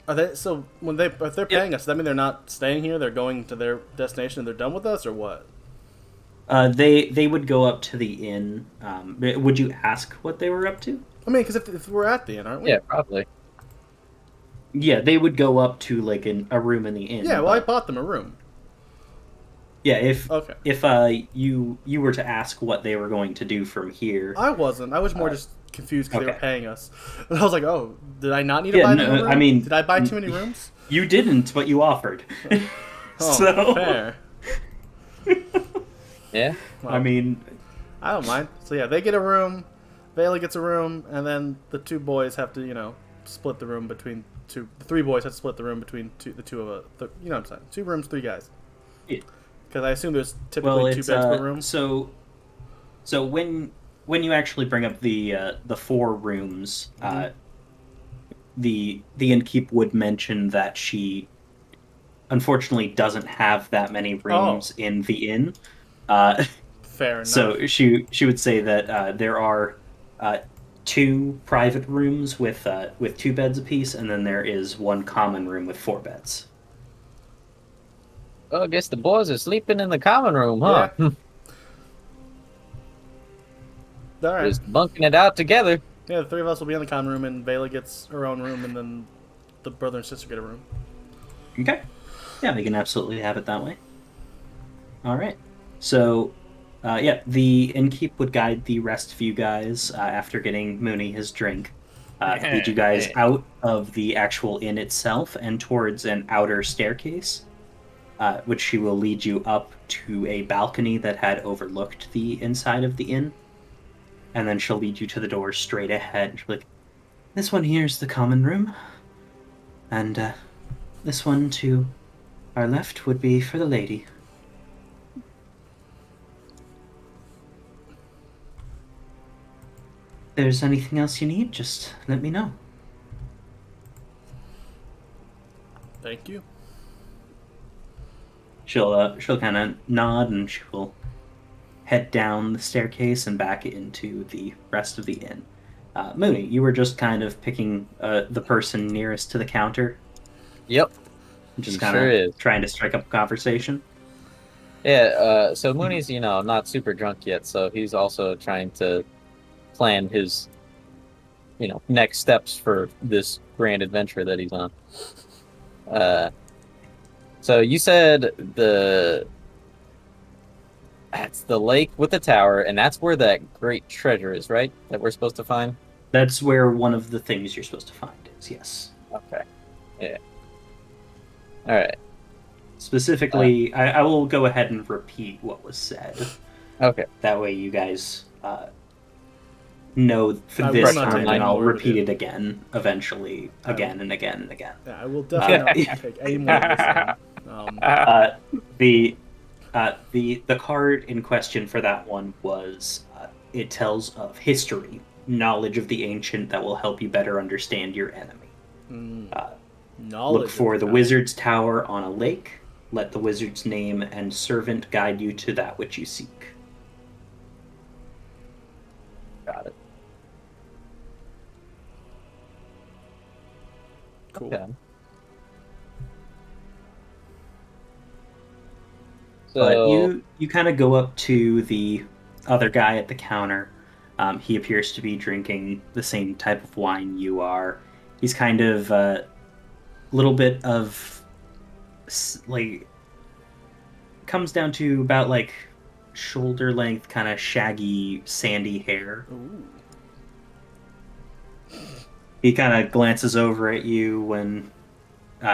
are they? So when if they're Yep. paying us, does that mean they're not staying here? They're going to their destination and they're done with us, or what? They would go up to the inn. Would you ask what they were up to? I mean, because if we're at the inn, aren't we? Yeah, probably. Yeah, they would go up to like a room in the inn. Yeah. Well, I but- bought them a room. yeah. If Okay. if you were to ask what they were going to do from here, I wasn't. I was more just confused because they okay. were paying us. And I was like, oh, did I not need to Yeah, buy no, them a room? I mean- did I buy too many rooms? you didn't, but you offered. Oh, So fair. Yeah. Well, I mean, I don't mind. So yeah, they get a room, Vela gets a room, and then the two boys have to, split the room between two. The three boys have to split the room between the two of us. You know what I'm saying? 2 rooms, 3 guys. Yeah. Because I assume there's typically well, 2 it's beds per room. so when you actually bring up the 4 rooms, the innkeep would mention that she unfortunately doesn't have that many rooms in the inn. Fair enough. So she would say that there are 2 private rooms with 2 beds apiece, and then there is 1 common room with 4 beds. Well, I guess the boys are sleeping in the common room, huh? Yeah. All right. Just bunking it out together. Yeah, the 3 of us will be in the common room, and Vela gets her own room, and then the brother and sister get a room. Okay. Yeah, we can absolutely have it that way. All right. So, yeah, the innkeep would guide the rest of you guys after getting Mooney his drink. Lead you guys out of the actual inn itself and towards an outer staircase, which she will lead you up to a balcony that had overlooked the inside of the inn. And then she'll lead you to the door straight ahead. She'll be like, this one here is the common room. And this one to our left would be for the lady. If there's anything else you need, just let me know. Thank you. She'll kind of nod and she'll head down the staircase and back into the rest of the inn. Mooney, you were just kind of picking the person nearest to the counter, Yep. just He kind of sure is. trying to strike up a conversation. Yeah, so Mooney's, not super drunk yet, so he's also trying to plan his, next steps for this grand adventure that he's on. So you said that's the lake with the tower, and that's where that great treasure is, right? That we're supposed to find? That's where one of the things you're supposed to find is, yes. Okay. Yeah. All right. Specifically, I will go ahead and repeat what was said. Okay. That way you guys know for I will this not time, take and any I'll more of repeat it. it again, eventually, again and again and again. Yeah, I will definitely not take any more of this. The card in question for that one was it tells of history, knowledge of the ancient that will help you better understand your enemy. Knowledge. Look for of the that. wizard's tower on a lake. Let the wizard's name and servant guide you to that which you seek. Got it. Cool. Okay. But So you kind of go up to the other guy at the counter. He appears to be drinking the same type of wine you are. He's kind of a little bit of like comes down to about like shoulder length, kind of shaggy, sandy hair. Ooh. He kind of glances over at you when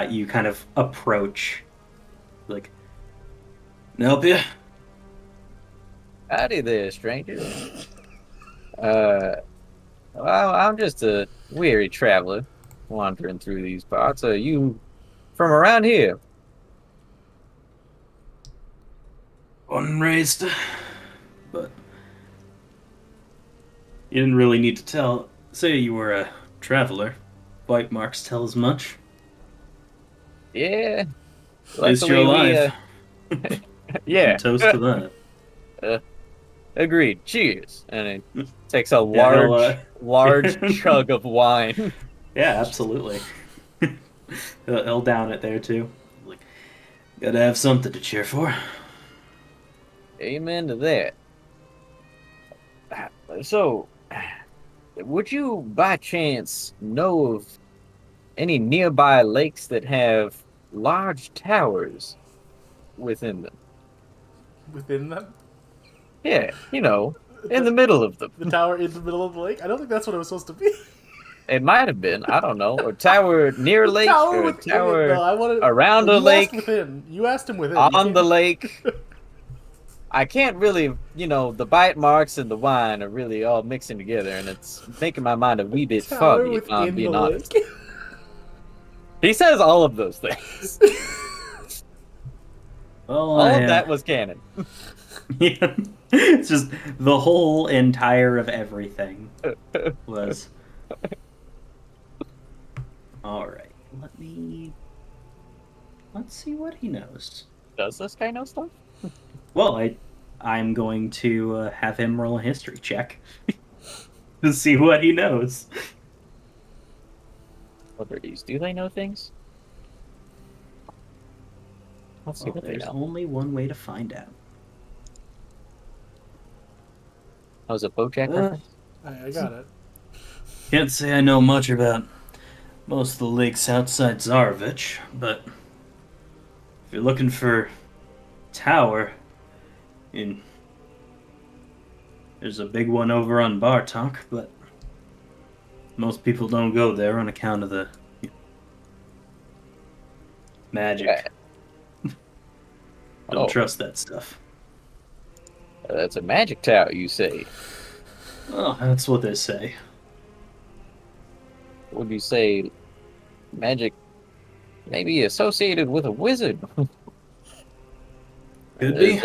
you kind of approach, like, "Can I help you?" howdy there, stranger. Well, I'm just a weary traveler wandering through these parts. Are you from around here? Born and raised, but you didn't really need to say you were a traveler. Bite marks tell as much. Yeah. At least you're Luckily, alive. yeah. Toast to that. Agreed. Cheers. And he takes a Yeah, large chug of wine. yeah, absolutely. He'll down it there too. Like, gotta have something to cheer for. Amen to that. So, would you by chance know of any nearby lakes that have large towers within them? Within them, Yeah, in the the, middle of them. the tower in the middle of the lake. I don't think that's what it was supposed to be. It might have been, I don't know, or tower near a The lake, tower or a within it. tower No, I wanted. around a You asked lake, within. You asked him within. You on the can't- lake. I can't really, the bite marks and the wine are really all mixing together, and it's making my mind a wee bit Tower foggy, if I'm within the being honest. lake. He says all of those things. Well, All of that was canon. yeah. It's just the whole entire of everything was. All right, let's see what he knows. Does this guy know stuff? Well, I'm going to have him roll a history check to see what he knows. Celebrities, do they know things? Let's see Well, what they there's know. only one way to find out. Oh, is it BoJack reference? I got it. Can't say I know much about most of the lakes outside Zarovich, but if you're looking for tower, in there's a big one over on Bartok, but most people don't go there on account of the magic. Yeah. Don't Oh. trust that stuff. That's a magic tower, you say? Oh, that's what they say. Would you say magic may be associated with a wizard? Could be. Is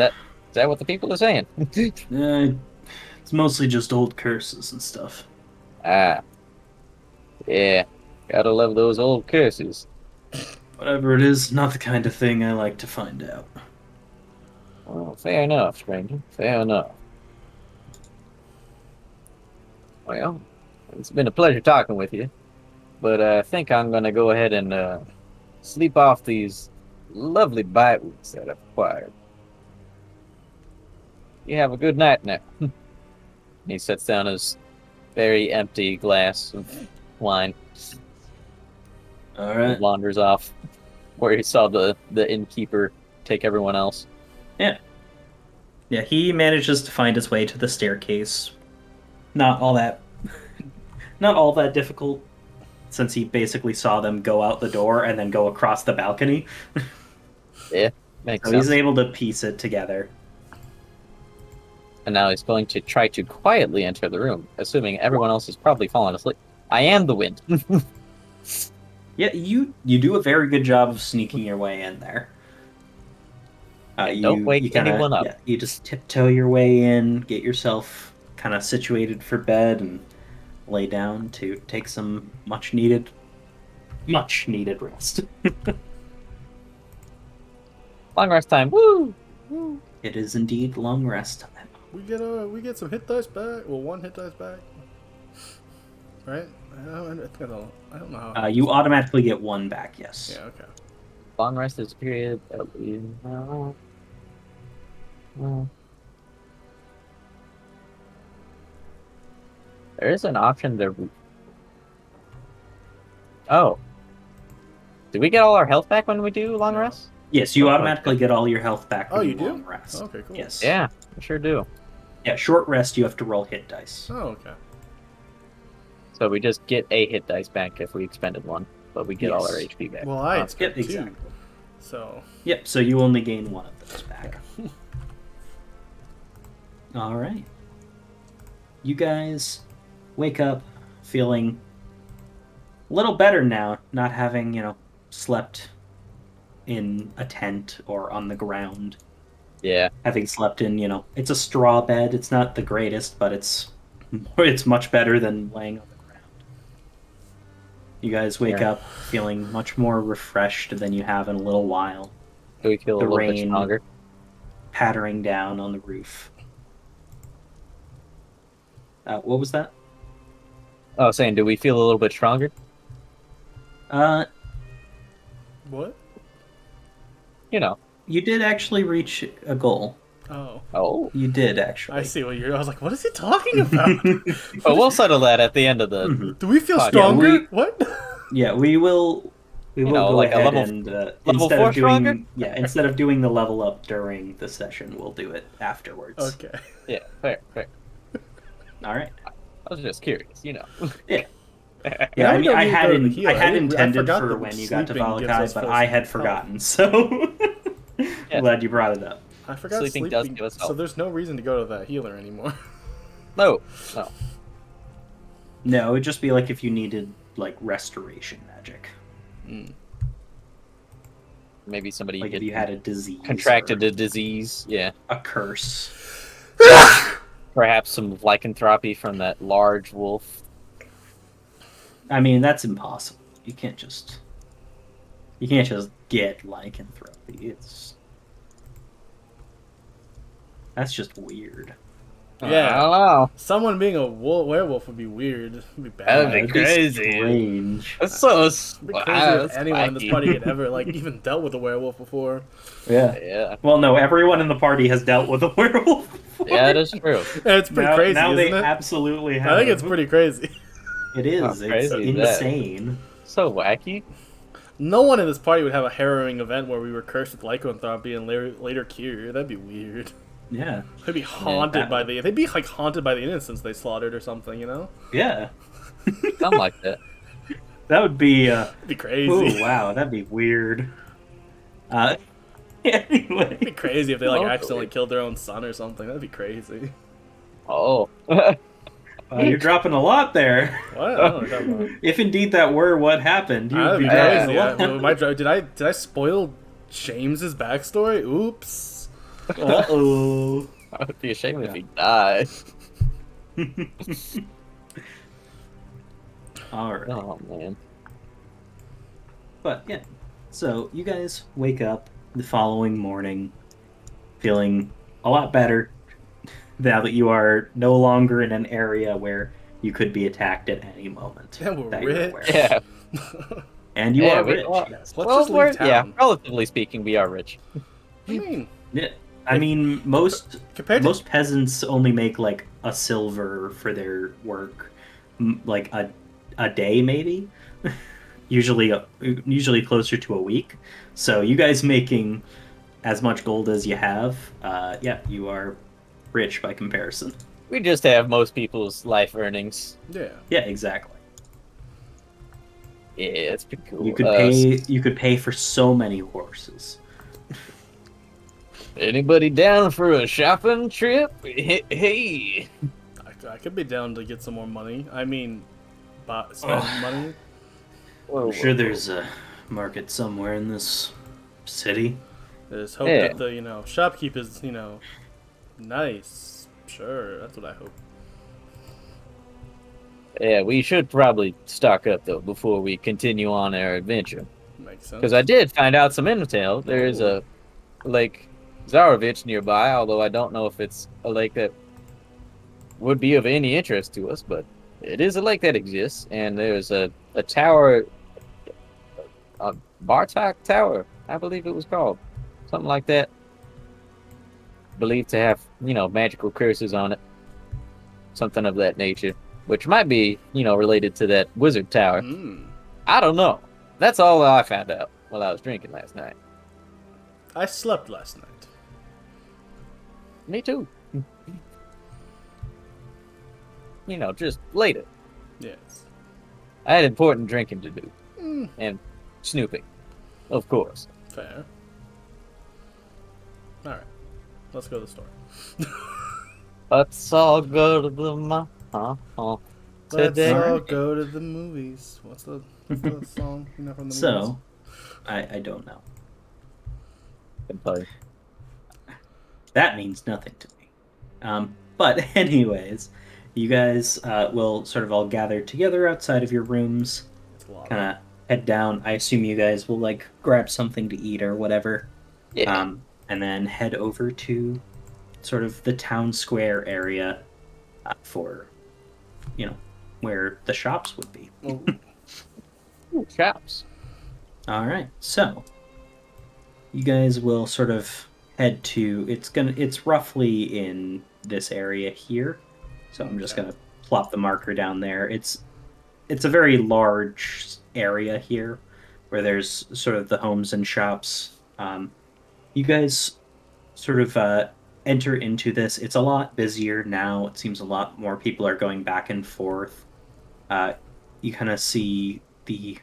that what the people are saying? It's mostly just old curses and stuff. Ah, yeah. Gotta love those old curses. Whatever it is, not the kind of thing I like to find out. Well, fair enough, stranger. Fair enough. Well, it's been a pleasure talking with you, but I think I'm gonna go ahead and sleep off these lovely bite weeks that I've acquired. You have a good night now. He sets down his very empty glass of wine All and right. wanders off where he saw the innkeeper take everyone else. Yeah. Yeah, he manages to find his way to the staircase. Not all that not all that difficult, since he basically saw them go out the door and then go across the balcony. Yeah, makes So sense. he's able to piece it together. And now he's going to try to quietly enter the room, assuming everyone else is probably fallen asleep. I am the wind. Yeah, you do a very good job of sneaking your way in there. And don't wake anyone up. Yeah, you just tiptoe your way in, get yourself kind of situated for bed, and lay down to take some much needed rest. Long rest time. Woo! It is indeed long rest time. We get some hit dice back. Well, one hit dice back. Right? I don't know how. You automatically get one back. Yes. Yeah. Okay. Long rest is a period that we. There is an option to. Oh. Did we get all our health back when we do long No. rest? Yes, you Oh, automatically okay. get all your health back Oh, when you do? long rest. Okay. Cool. Yes. Yeah, I sure do. Yeah, short rest you have to roll hit dice. Oh, okay. So we just get a hit dice back if we expended one, but we get all our Yes. HP back. Well, I Oh, expect Yep, two. exactly. So Yep, so you only gain one of those back. All right. You guys wake up feeling a little better now, not having, slept in a tent or on the ground. yeah. Having slept in, it's a straw bed. It's not the greatest, but it's much better than laying on the ground. You guys wake Yeah. up feeling much more refreshed than you have in a little while. Do we feel The a little bit rain. stronger? Pattering down on the roof. What was that? Oh, saying, do we feel a little bit stronger? Uh, What? You know. you did actually reach a goal. Oh. Oh. You did I actually. see what you're. I was like, what is he talking about? But we'll settle that at the end of the. Mhm. Do we feel Yeah, stronger? we- What? Yeah, we will. We You will know, go like a ahead level- and level instead 4 of doing stronger? instead of doing the level up during the session, we'll do it afterwards. Okay. Yeah, fair. All right. I was just curious, you know. Yeah. Now Yeah, I we mean, don't I need to had go to the healer. I had I intended forgot for that when you got to sleeping gives us Vallaki, but full I had health. forgotten. So Yeah. glad you brought it up. I forgot Sleeping does give us so health. there's no reason to go to that healer anymore. No. No, it'd just be like if you needed like restoration magic, Maybe somebody like if you had a disease, contracted or a disease. Yeah. a curse. Perhaps some lycanthropy from that large wolf. I mean, that's impossible. You can't just get lycanthropy. That's just weird. Yeah. I don't know. Someone being a werewolf would be weird. It'd be bad. That'd be It'd crazy. strange. That's so. It'd be crazy if anyone in this party had ever like even dealt with a werewolf before. Yeah. Yeah. Well, no, everyone in the party has dealt with a werewolf before. Yeah, that is true. Yeah, it's pretty crazy, Now isn't they it? absolutely have. I think it's pretty crazy. It is. How It's crazy is that? insane. So wacky. No one in this party would have a harrowing event where we were cursed with lycanthropy and later cured. That'd be weird. Yeah. They'd be haunted that- by the. They'd be like haunted by the innocents they slaughtered or something. You know? Yeah. Something like that. That would be. It'd be crazy. Oh wow, that'd be weird. Anyway. It'd be crazy if they like Locally. accidentally killed their own son or something. That'd be crazy. Oh. You're dropping a lot there. What? I don't know what you're talking about. If indeed that were what happened, you'd That'd be be Yeah. crazy. Did I spoil James's backstory? Oops. Uh-oh. I would be ashamed if he died. All right. Oh man. But yeah, so you guys wake up the following morning feeling a lot better now that you are no longer in an area where you could be attacked at any moment. Yeah, we're that you're rich. aware. Yeah. And you Yeah, are we- rich. well- Yes. Let's Well, just leave we're- town. yeah, relatively speaking, we are rich. I mean, Yeah. I mean, most compared to peasants only make like a silver for their work, like a day maybe. usually closer to a week. So you guys making as much gold as you have, yeah, you are rich by comparison. We just have most people's life earnings. yeah. Yeah, exactly. Yeah, it's pretty cool. You could pay for so many horses. Anybody down for a shopping trip? Hey. I could be down to get some more money. I mean, spend money. Whoa, I'm sure there's a market somewhere in this city. Just hope Yeah. that the shopkeep is nice. Sure, that's what I hope. Yeah, we should probably stock up though before we continue on our adventure. Makes sense. Because I did find out some intel. There's a Lake Zarovich nearby, although I don't know if it's a lake that would be of any interest to us, but it is a lake that exists, and there's a tower, a Bartok Tower, I believe it was called. Something like that. Believed to have, magical curses on it. Something of that nature. Which might be, related to that wizard tower. Mm. I don't know. That's all I found out while I was drinking last night. I slept last night. Me too. Just later. Yes. I had important drinking to do. Mm. And snooping. Of course. Fair. All right. Let's go to the store. Let's all go to the mall Let's today. all go to the movies. What's the song from the movies? So, I don't know. That means nothing to me. But anyways, you guys will sort of all gather together outside of your rooms, It's a lot. kind of head down. I assume you guys will like grab something to eat or whatever, Yeah. and then head over to sort of the town square area for where the shops would be. Oh, Ooh, chaps. All right, so you guys will sort of head to. It's roughly in this area here, so I'm just okay. gonna plop the marker down there. It's a very large area here, where there's sort of the homes and shops. You guys sort of enter into this. It's a lot busier now. It seems a lot more people are going back and forth. Uh, you kind of see the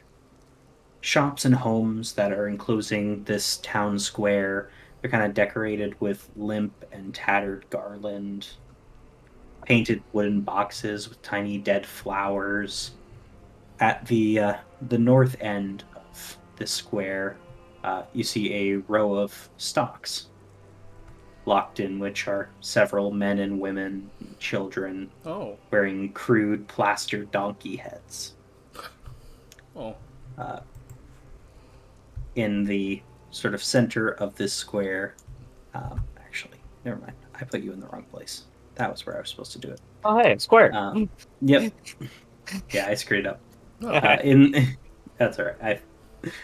shops and homes that are enclosing this town square. They're kind of decorated with limp and tattered garland, painted wooden boxes with tiny dead flowers. At the north end of this square, you see a row of stocks, locked in which are several men and women and children Oh. wearing crude plaster donkey heads. Oh. Uh, in the sort of center of this square, actually, never mind. I put you in the wrong place. That was where I was supposed to do it. Oh, hey, square. Yep. Yeah, I screwed up. Oh. In That's all right.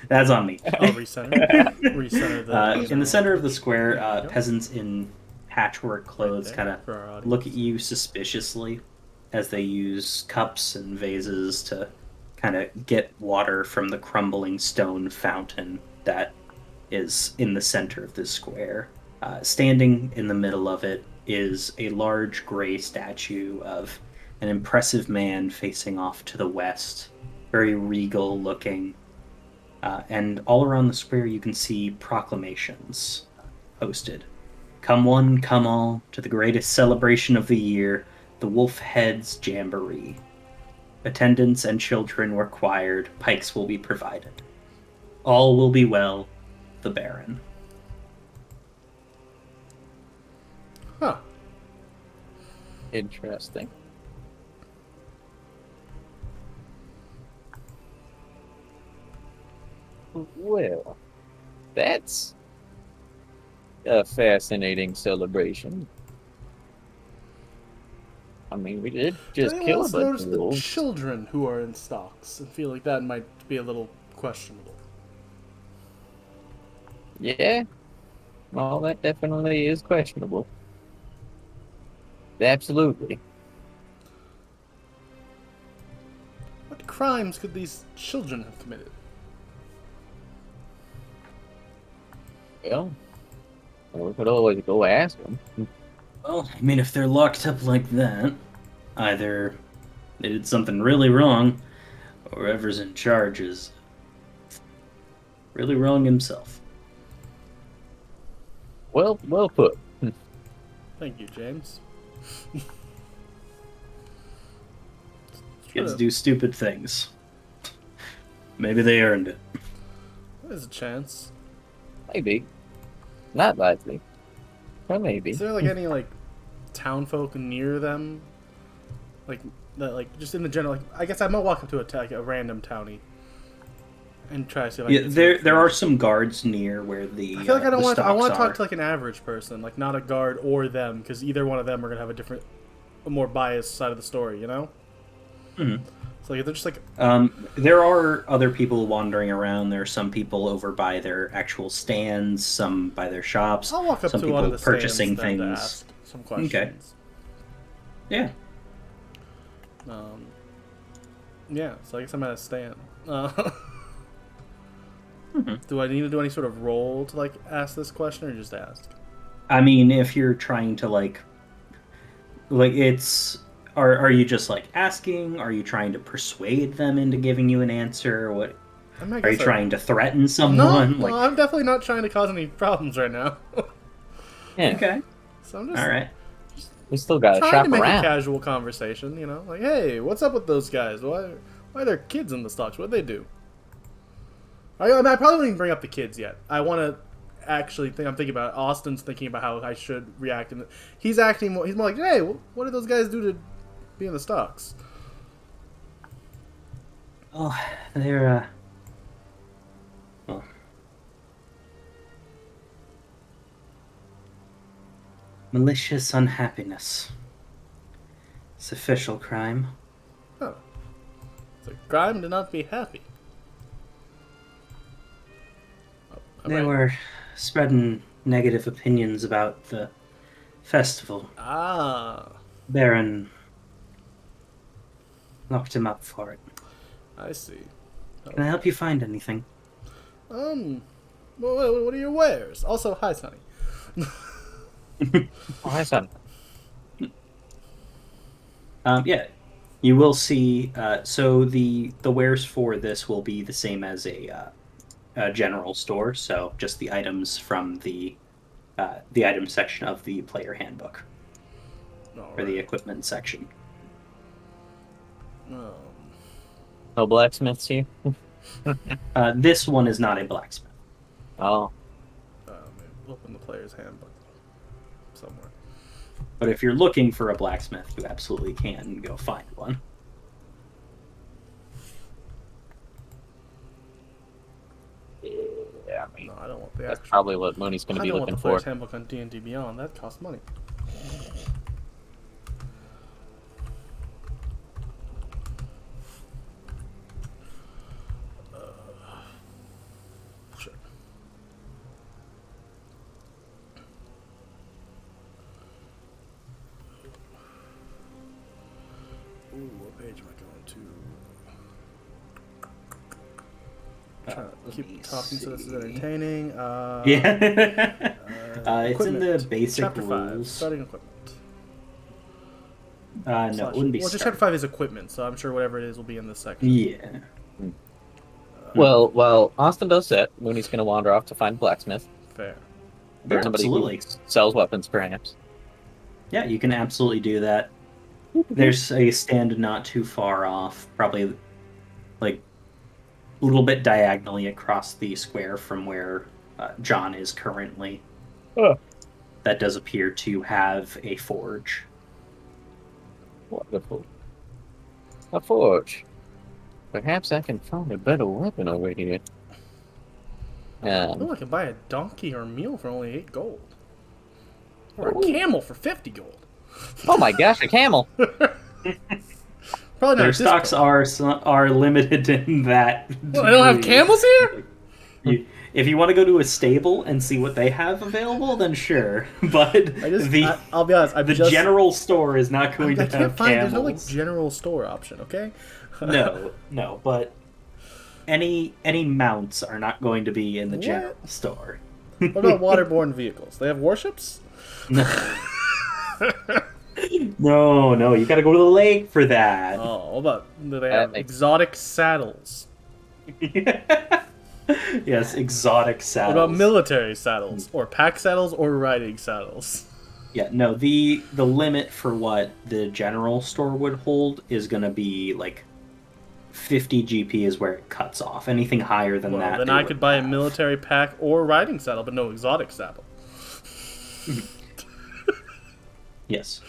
That's on me. Oh, recenter. Recenter the. In the center of the square, There you go. peasants in patchwork clothes there kind of for our audience. look at you suspiciously as they use cups and vases to kind of get water from the crumbling stone fountain that is in the center of this square. Standing in the middle of it is a large gray statue of an impressive man facing off to the west, very regal looking. And all around the square, you can see proclamations posted. Come one, come all, to the greatest celebration of the year, the Wolf Heads Jamboree. Attendants and children required, pikes will be provided. All will be well, the Baron. Huh. Interesting. Well, that's a fascinating celebration. I mean, we did Did just anyone kill a else bunch notice of the wolves. children who are in stocks and feel like that might be a little questionable? Yeah, well, that definitely is questionable. Absolutely. What crimes could these children have committed? Well, we could always go ask them. Well, I mean, if they're locked up like that, either they did something really wrong, or whoever's in charge is really wrong himself. Well put. Thank you, James. Kids do stupid things. Maybe they earned it. There's a chance. Maybe. Not likely. But maybe. Is there like any like town folk near them? Like that, like just in the general. Like, I guess I might walk up to a random townie and try to see if I Yeah, can get there some there are information. some guards near where the I feel like I don't the want. I stocks want to talk are. to like an average person, like not a guard or them, because either one of them are gonna have a more biased side of the story. You know. Mhm. So like, if they're just like, There are other people wandering around. There are some people over by their actual stands, some by their shops, I'll walk up some to one of people the purchasing stands then to things. ask some questions. Yeah. Um, yeah, so I guess I'm at a stand. Do I need to do any sort of roll to like ask this question or just ask? I mean, if you're trying to like it's are you just like asking? Are you trying to persuade them into giving you an answer? What I mean, I are you guess trying to threaten no, someone? no, I'm definitely not trying to cause any problems right now. Yeah. Okay, So I'm just all right. We still gotta trying shop to make around. a casual conversation, you know? Like, hey, what's up with those guys? Why are there kids in the stocks? What'd they do? I probably wouldn't even bring up the kids yet. I want to actually think. I'm thinking about it. Austin's thinking about how I should react, and he's acting more. He's more like, hey, what did those guys do to be in the stocks? Oh, they're well, malicious unhappiness. It's official crime. The crime did not be happy. Oh, They alright. were spreading negative opinions about the festival. Ah, Baron locked him up for it. I see. Can I help you find anything? What are your wares? Also, hi, Sonny. Oh, hi, son. Yeah, you will see. So the wares for this will be the same as a general store. So just the items from the item section of the player handbook or the Alright. equipment section. No blacksmiths here? This one is not a blacksmith. Oh. Maybe open the player's handbook somewhere. But if you're looking for a blacksmith, you absolutely can go find one. Yeah, I mean, No, I don't want the that's actual. probably what Mooney's going to I be don't want looking the for. player's handbook on D&DBeyond. That costs money. Sure. Ooh, what page am I going to? Trying to Let keep me talking so this is see. entertaining. Yeah. It's in the Equipment. basic Chapter 5, rules. starting equipment. No, it wouldn't be Well, just starting. chapter 5 is equipment, so I'm sure whatever it is will be in this section. Yeah. Well, while Austin does that, Mooney's going to wander off to find a blacksmith. Fair. Yeah, Somebody absolutely. who sells weapons, perhaps. Yeah, you can absolutely do that. There's a stand not too far off, probably like a little bit diagonally across the square from where John is currently. Oh. That does appear to have a forge. Wonderful. A forge. Perhaps I can find a better weapon over here. Oh, I can buy a donkey or a mule for only 8 gold. Or a Ooh. camel for 50 gold. Oh my gosh, a camel! Probably not Their at this stocks point. are limited in that. Well, I don't have degree. camels here? If you want to go to a stable and see what they have available, then sure. But I'll be honest, the general store is not going to I can't have find, camels. there's no like general store option, okay? No, but any mounts are not going to be in the What? general store. What about waterborne vehicles? They have warships? No, you got to go to the lake for that. Oh, what about, do they have makes- exotic saddles? Yes, exotic What saddles. about military saddles? Or pack saddles or riding saddles? Yeah, no, the limit for what the general store would hold is going to be like 50 GP is where it cuts off. Anything higher than Well, that, then they I wouldn't could buy a have. military pack or riding saddle, but no exotic saddle. Yes.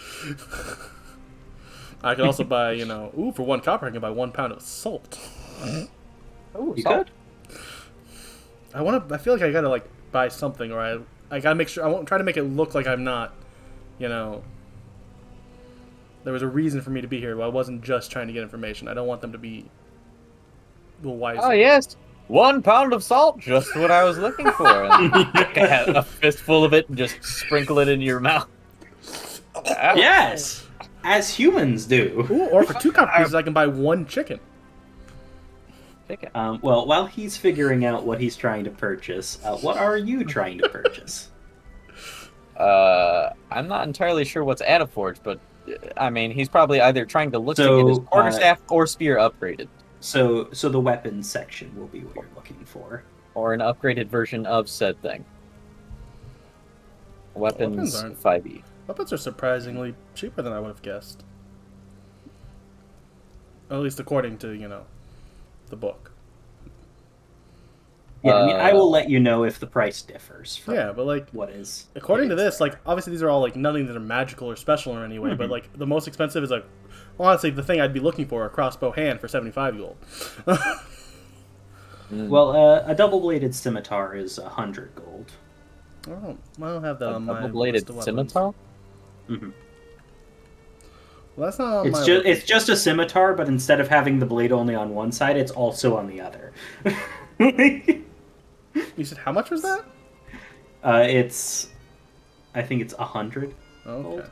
I could also buy, for 1 copper, I can buy 1 pound of salt. Oh, You salt. could? I feel like I gotta, buy something, or I gotta make sure, I won't try to make it look like I'm not, there was a reason for me to be here, but I wasn't just trying to get information. I don't want them to be wiser. Oh, yes. 1 pound of salt, just what I was looking for. And have a fistful of it and just sprinkle it into your mouth. Yes! As humans do. Ooh, or for 2 copper pieces, I can buy 1 chicken. Take it. Well, while he's figuring out what he's trying to purchase, what are you trying to purchase? I'm not entirely sure what's at a forge, but I mean, he's probably either trying to look to So, get his quarterstaff or spear upgraded, So the weapons section will be what you're looking for. or an upgraded version of said thing. Weapons Weapons aren't- 5e. Weapons are surprisingly cheaper than I would have guessed. At least according to, the book. Yeah, I mean, I will let you know if the price differs from Yeah, but what is. according to it is this, there. obviously these are all nothing that are magical or special in any way, Mm-hmm. but the most expensive is honestly the thing I'd be looking for, a crossbow hand for 75 gold. Well, a double-bladed scimitar is 100 gold. I don't have that A on my double-bladed list of weapons. scimitar? Mm-hmm. Well, that's not on It's my just weapons it's just a scimitar, but instead of having the blade only on one side, it's also on the other. list. You said how much was that? It's I think it's 100 Okay. gold.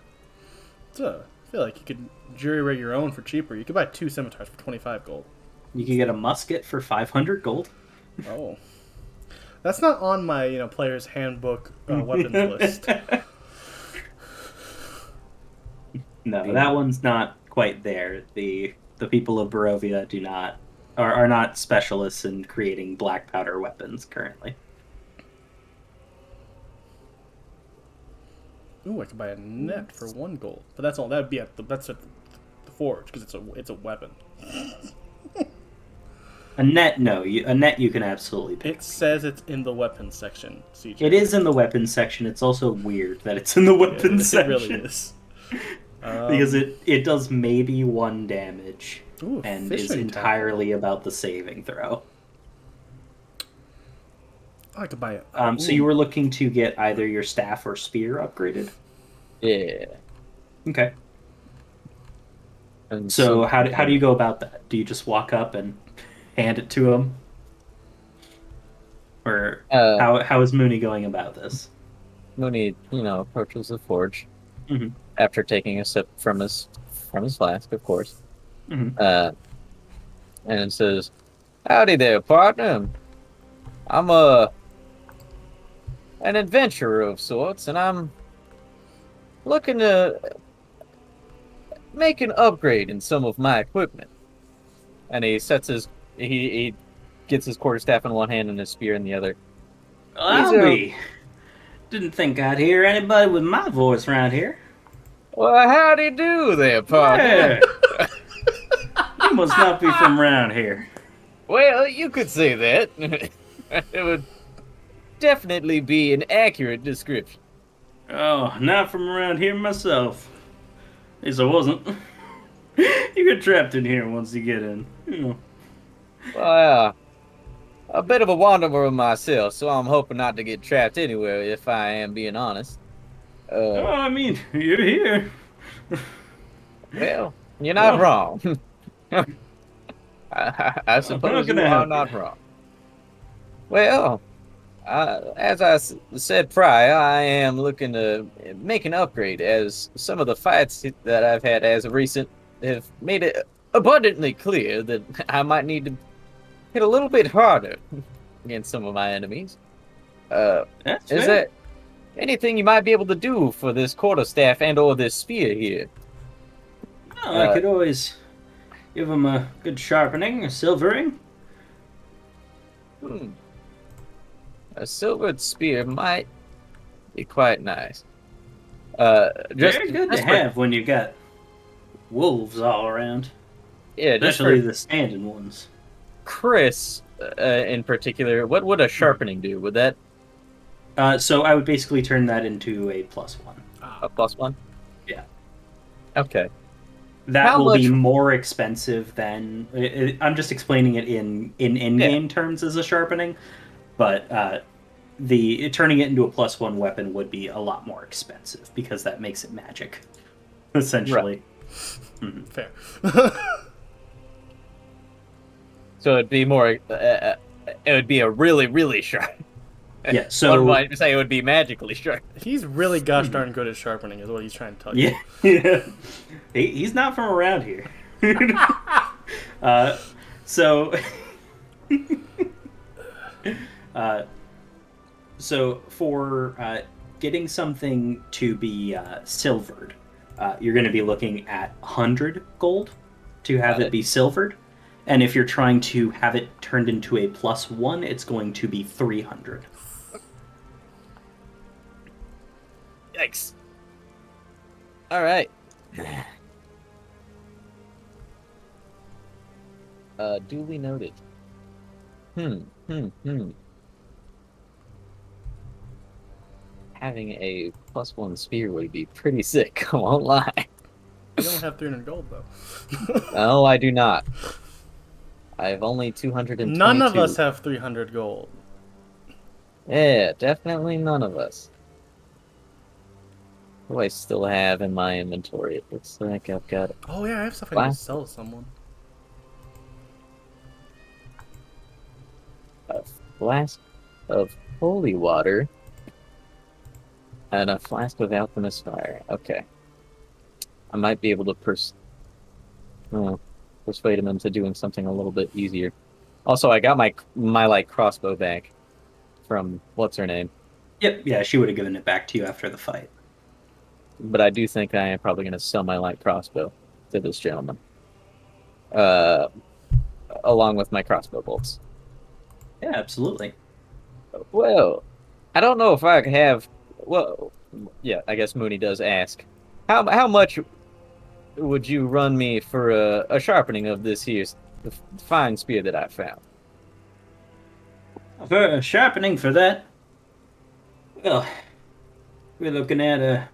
I feel like you could jury rig your own for cheaper. You could buy 2 scimitars for 25 gold. You can get a musket for 500 gold. Oh. That's not on my, player's handbook weapons list. No, that one's not quite there. The people of Barovia are not specialists in creating black powder weapons currently. Ooh, I could buy a net for 1 gold. But that's all. That'd be that's at the forge, because it's a weapon. A net, no, a net you can absolutely pick. It says it's in the weapons section, CJ. It is in the weapons section. It's also weird that it's in the weapons It section. really is. Because it does maybe 1 damage Ooh, and is fishing entirely about the saving throw. I could buy it. So you were looking to get either your staff or spear upgraded? Yeah. Okay. And So how do you go about that? Do you just walk up and hand it to him? Or how is Moony going about this? Mooney, approaches the forge Mhm. after taking a sip from his flask, of course, Mhm. and says, "Howdy there, partner. I'm an adventurer of sorts, and I'm looking to make an upgrade in some of my equipment." And he gets his quarterstaff in one hand and his spear in the other. I'll be. Didn't think I'd hear anybody with my voice around here. Well, howdy do there, partner. Yeah. You must not be from around here. Well, you could say that. It would definitely be an accurate description. Oh, not from around here myself. At least I wasn't. You get trapped in here once you get in. Well, a bit of a wanderer myself, so I'm hoping not to get trapped anywhere, if I am being honest. Oh, I mean, you're here. Well, you're not wrong. I suppose you are not wrong. Well, as I said prior, I am looking to make an upgrade, as some of the fights that I've had as of recent have made it abundantly clear that I might need to hit a little bit harder against some of my enemies. That's Is fair. there anything you might be able to do for this quarterstaff and/or this spear here? Well, I could always give them a good sharpening, a silvering. A silvered spear might be quite nice. Very good to have when you got wolves all around. Yeah, just Especially for the standing ones. Chris, in particular, what would a sharpening do? Would that So I would basically turn that into a +1. a +1? Yeah. Okay. That How will be much- more expensive than. I'm just explaining it in in-game terms as a sharpening, but turning it into a +1 weapon would be a lot more expensive because that makes it magic, essentially. Right. Fair. So it'd be more. It would be a really, really sharp. Yeah. So one might say it would be magically sharp. He's really gosh darn good at sharpening, is what he's trying to tell you. yeah, he's not from around here. So. So for getting something to be silvered, you're going to be looking at 100 gold to have it be silvered. And if you're trying to have it turned into a +1, it's going to be 300. Yikes. All right. Duly noted. Having a +1 spear would be pretty sick, I won't lie. You don't have 300 gold, though. No, I do not. I have only 222. None of us have 300 gold. Yeah, definitely none of us. What do I still have in my inventory? It looks like I've got Oh yeah, I have stuff I need to flask, sell to someone. a flask of holy water and a flask of alchemist fire. Okay. I might be able to persuade him into doing something a little bit easier. Also, I got my like crossbow back from what's her name, Yep, yeah, she would have given it back to you after the fight. but I do think I am probably going to sell my light crossbow to this gentleman, uh, along with my crossbow bolts. Yeah, absolutely. Well, I don't know if I have. Well, yeah, I guess Mooney does ask. How much would you run me for a sharpening of this here fine spear that I found? For sharpening for that, well, we're looking at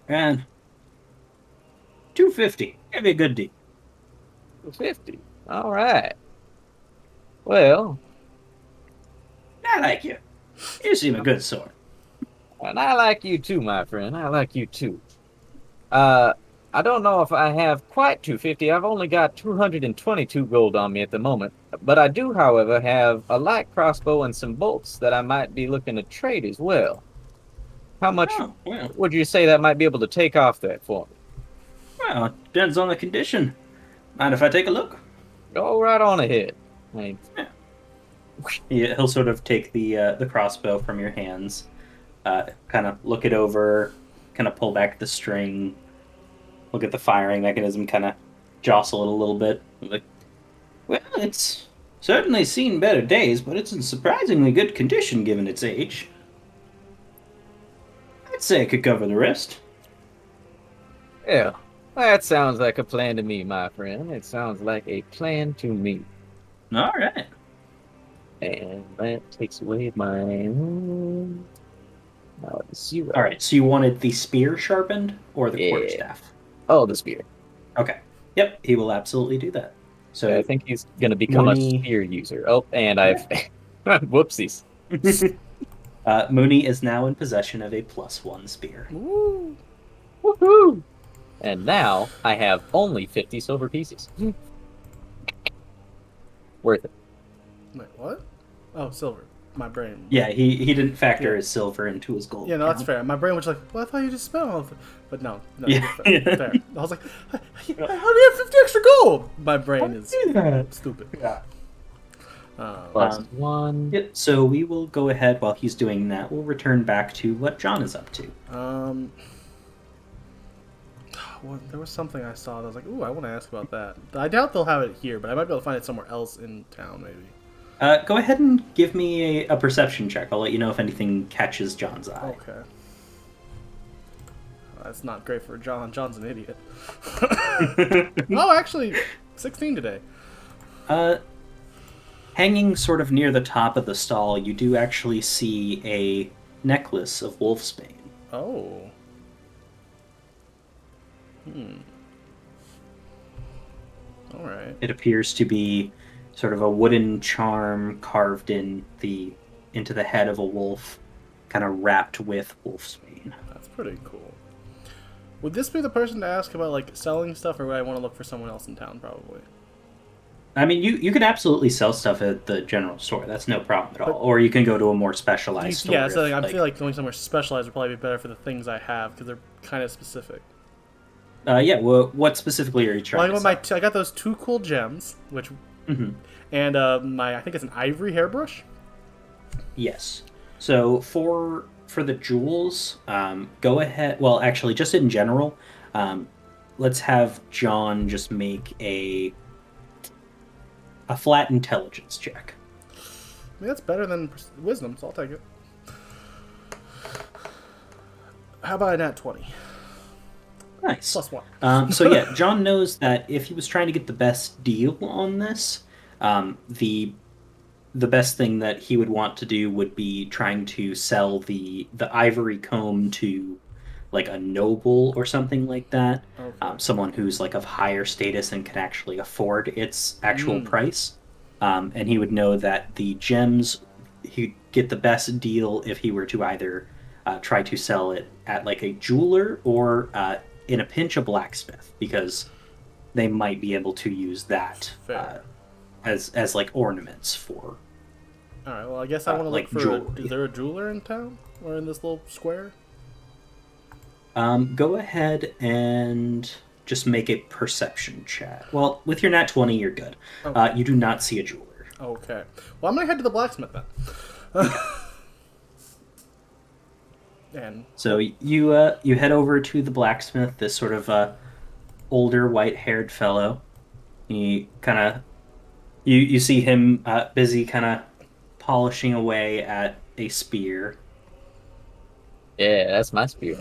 around 250. Give you a good deal. 50. All right. Well, I like you. You seem a good sort. and I like you too, my friend. I like you too. Uh, I don't know if I have quite 250. I've only got 222 gold on me at the moment. But I do, however, have a light crossbow and some bolts that I might be looking to trade as well. How much Oh, well, would you say that might be able to take off that for me? well, it depends on the condition. Mind if I take a look? Go right on ahead. I mean, Yeah, he'll sort of take the crossbow from your hands, kind of look it over, kind of pull back the string, look at the firing mechanism, kind of jostle it a little bit. Like, well, it's certainly seen better days, but it's in surprisingly good condition given its age. I'd say it could cover the rest. yeah, that sounds like a plan to me, my friend. It sounds like a plan to me. All right. And that takes away my now it's All 0. right. So you wanted the spear sharpened or the Yeah. quarterstaff? Oh, the spear. Okay. Yep, he will absolutely do that. Yeah, I So think he's going to become a Mooney, spear user. Oh, and I've whoopsies. Mooney is now in possession of a +1 spear. Woo! Woohoo! And now I have only 50 silver pieces. Worth it. Wait, what? Oh, silver. My brain. Yeah, he didn't factor Yeah. his silver into his gold. Yeah, no, that's count. fair. My brain was like, well, I thought you just spent all of it. But no, Yeah. fair. Fair. I was like, how do you have 50 extra gold? My brain is stupid. Yeah. Plus 1. Yep. So we will go ahead while he's doing that. We'll return back to what John is up to. Well, there was something I saw that I was like, ooh, I want to ask about that. I doubt they'll have it here, but I might be able to find it somewhere else in town, maybe. Go ahead and give me a perception check. I'll let you know if anything catches John's eye. Okay. That's not great for John. John's an idiot. Oh, actually, 16 today. Hanging sort of near the top of the stall, you do actually see a necklace of wolfsbane. Oh. Alright. It appears to be sort of a wooden charm carved into the head of a wolf, kind of wrapped with wolfsbane. That's pretty cool. Would this be the person to ask about, like, selling stuff, or would I want to look for someone else in town, probably? I mean, you can absolutely sell stuff at the general store. That's no problem at all. Or you can go to a more specialized store. Yeah, so if, I feel like going somewhere specialized would probably be better for the things I have, because they're kind of specific. Yeah, well, what specifically are you trying Well, to sell? I got those 2 cool gems, which... Mhm. And I think it's an ivory hairbrush. Yes. So for the jewels, go ahead. Well, actually, just in general, let's have John just make a flat intelligence check. I mean, that's better than wisdom, so I'll take it. How about a nat 20? Nice. +1. So yeah, John knows that if he was trying to get the best deal on this, the best thing that he would want to do would be trying to sell the ivory comb to like a noble or something like that. Okay. Someone who's like of higher status and can actually afford its actual price. And he would know that the gems, he'd get the best deal if he were to either try to sell it at like a jeweler or in a pinch a blacksmith, because they might be able to use that Fair. as like ornaments for All right. Well, I guess I want to like look for. jewelry. Is there a jeweler in town or in this little square? Go ahead and just make a perception check. Well, with your nat 20, you're good. Okay. You do not see a jeweler. Okay. Well, I'm gonna head to the blacksmith then. And So you head over to the blacksmith, this sort of older white-haired fellow. He kind of you see him busy kind of polishing away at a spear. Yeah, that's my spear.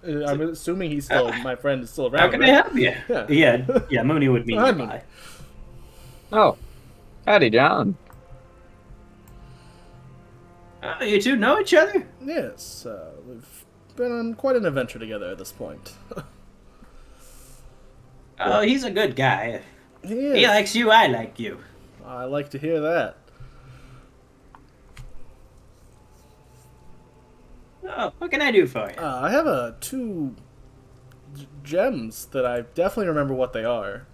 I'm assuming he's still my friend is still How around. can right? I help you? Yeah. Yeah, Mooney would meet Hi, you Mooney. by. Oh, howdy, John. You two know each other? Yes, we've been on quite an adventure together at this point. Oh, he's a good guy. He He is. likes you, I like you. I like to hear that. Oh, what can I do for you? I have two gems that I definitely remember what they are.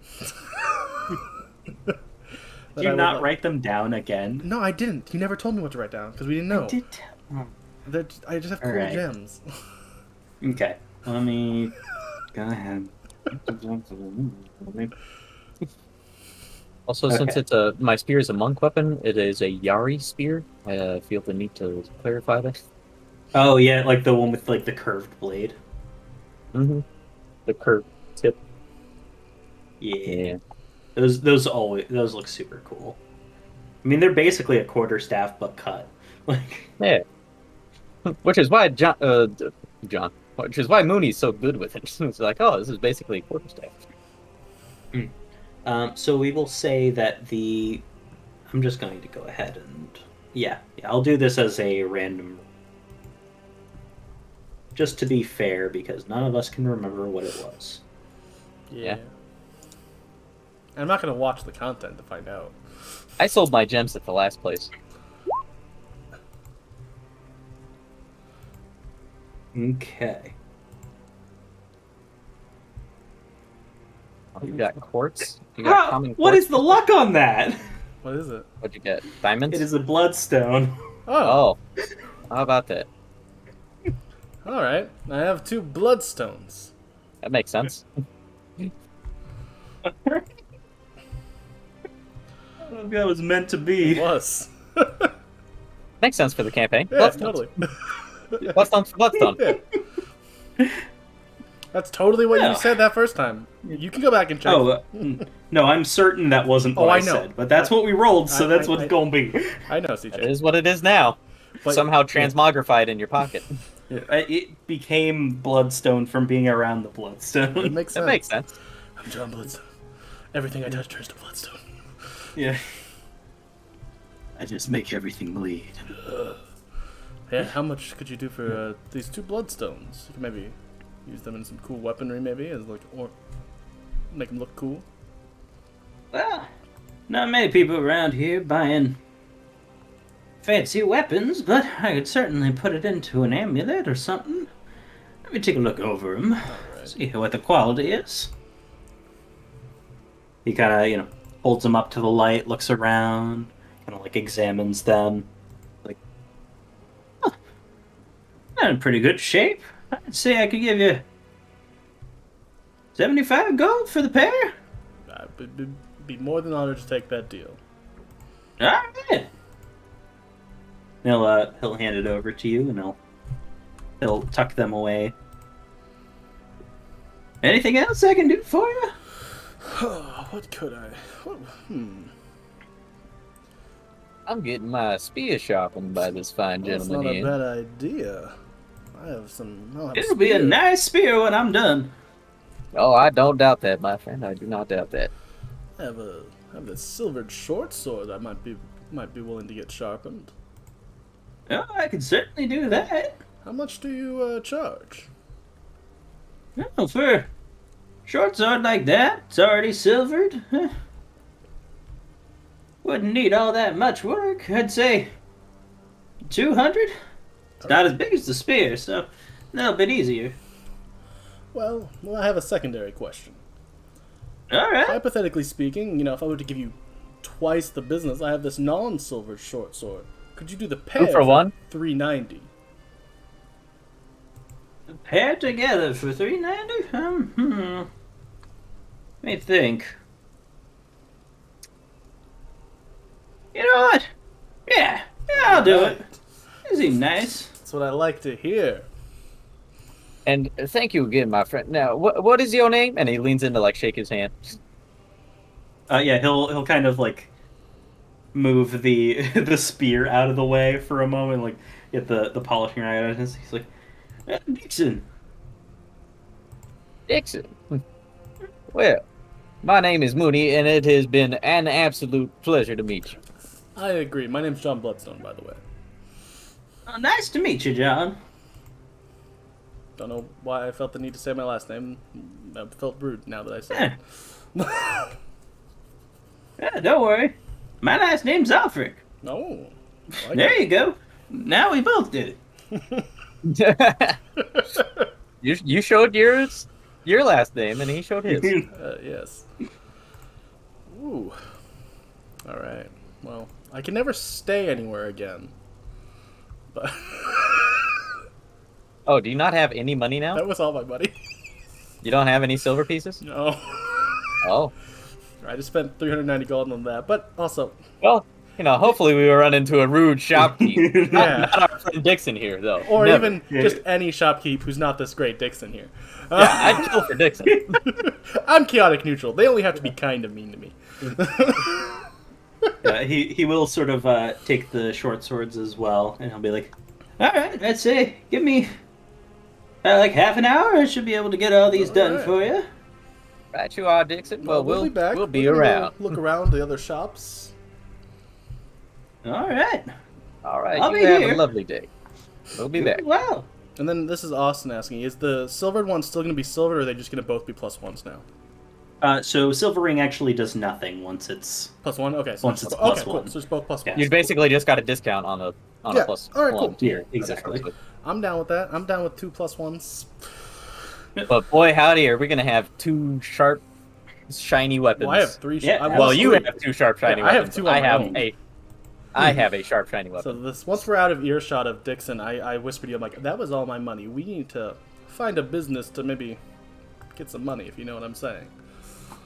Did you not write them down again? No, I didn't. He never told me what to write down because we didn't know. I just have cool Alright. gems. Okay, let me go ahead. Also, since Okay. it's my spear is a monk weapon, it is a Yari spear. I feel the need to clarify that. Oh yeah, like the one with like the curved blade. Mm-hmm. The curved tip. Yeah. Yeah. Those look super cool. I mean, they're basically a quarterstaff but cut. Like, Yeah. Which is why John. Which is why Mooney's so good with it. It's like, oh, this is basically a quarterstaff. so we will say that the. I'm just going to go ahead and yeah, I'll do this as a random. Just to be fair, because none of us can remember what it was. Yeah. I'm not gonna watch the content to find out. I sold my gems at the last place. Okay. You got quartz. You got common quartz. What is the luck on that? What is it? What'd you get? Diamonds? It is a bloodstone. Oh, Oh. How about that? all right. I have 2 bloodstones. That makes sense. That was meant to It be. was. Makes sense for the campaign. Yeah, Bloodstones. totally. Bloodstone for Bloodstone. Yeah. That's totally what Yeah. you said that first time. You can go back and check. Oh, no, I'm certain that wasn't what Oh, I I know. said, but that's what we rolled, so that's what I- it's gonna be. I know, That CJ. is what it is now. But- Somehow transmogrified in your pocket. It became Bloodstone from being around the It Bloodstone. makes That sense. makes sense. I'm John Bloodstone. Everything I touch turns to bloodstone. Yeah. I just make everything bleed. Yeah, how much could you do for these 2 bloodstones? You can maybe use them in some cool weaponry, maybe, as like, or make them look cool. Well, not many people around here buying fancy weapons, but I could certainly put it into an amulet or something. Let me take a look over them, Alright. see what the quality is. He kind of, holds them up to the light, looks around, kind of like examines them. Like, oh, they're in pretty good shape. I'd say I could give you 75 gold for the pair. I would be more than honored to take that deal. All right. He'll hand it over to you, and he'll tuck them away. Anything else I can do for you? What could I? I'm getting my spear sharpened by this fine That's gentleman not a here. bad idea. I'll have It'll be a spear. nice spear when I'm done. Oh, I don't doubt that, my friend. I do not doubt that. I have a silvered short sword that might be willing to get sharpened. Oh, I can certainly do that. How much do you charge? Oh, for a short sword like that, it's already silvered. Wouldn't need all that much work. I'd say 200. It's not as big as the spear, so a little bit easier. Well, I have a secondary question. All right. Hypothetically speaking, if I were to give you twice the business, I have this non-silver short sword. Could you do the pair Two for one? 390? Paired together for 390? Let me think. You know what? Yeah, I'll do it. You seem nice. That's what I like to hear. And thank you again, my friend. Now, what is your name? And he leans in to like shake his hand. Yeah, he'll kind of like move the the spear out of the way for a moment, like get the polishing right out of his. He's like, Dixon. Dixon. Well, my name is Moony, and it has been an absolute pleasure to meet you. I agree. My name's John Bloodstone, by the way. Nice to meet you, John. Don't know why I felt the need to say my last name. I felt rude now that I said it. Yeah, don't worry. My last name's Alfred. No. I like There it. you go. Now we both did it. You showed your last name, and he showed his. Yes. Ooh. Alright. Well, I can never stay anywhere again. But Oh, do you not have any money now? that was all my money. You don't have any silver pieces? No. Oh. I just spent 390 gold on that. But also, Well, hopefully we will run into a rude shopkeep. Yeah. Not our friend Dixon here, though. or Never. even just any shopkeep who's not this great Dixon here. Yeah, I'd kill for Dixon. I'm chaotic neutral. They only have to be kind of mean to me. Yeah, he will sort of take the short swords as well, and he'll be like, all right, let's say, give me like half an hour. I should be able to get all these done right. for you. Right you are, Dixon. Well, we'll be back. We'll be We're gonna around. go look around the other shops. All right. All right, I'll you be have here. a lovely day. We'll be back. Wow. And then this is Austin asking, is the silvered one still going to be silvered, or are they just going to both be +1s now? So silvering actually does nothing once it's. +1? Okay. So Once it's okay, plus cool. one. So it's both +1s. Yeah. You basically just got a discount on a Yeah, plus all right, one. cool. Here, exactly. I'm down with that. I'm down with 2 +1s. But boy, howdy, are we gonna have two sharp, shiny weapons? Well, I have 3. Yeah, Well, you have two sharp, shiny Yeah, I have weapons. 2 on my own. I have a sharp, shiny So weapon. once we're out of earshot of Dixon, I whispered to you, I'm like, that was all my money. We need to find a business to maybe get some money, if you know what I'm saying.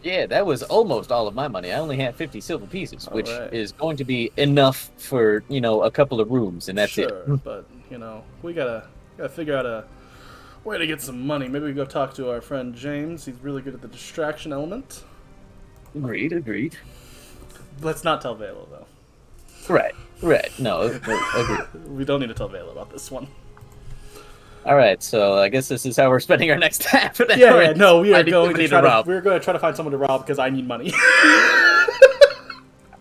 Yeah, that was almost all of my money. I only had 50 silver pieces, which Alright. is going to be enough for, a couple of rooms, and that's sure, it. but, we gotta figure out a way to get some money. Maybe we go talk to our friend James. He's really good at the distraction element. Agreed. Let's not tell Vela, though. Right. No, agreed. We don't need to tell Vela about this one. All right, so I guess this is how we're spending our next half an hour. Yeah, no, we are Finding going somebody to try to rob. we're going to try to find someone to rob because I need money.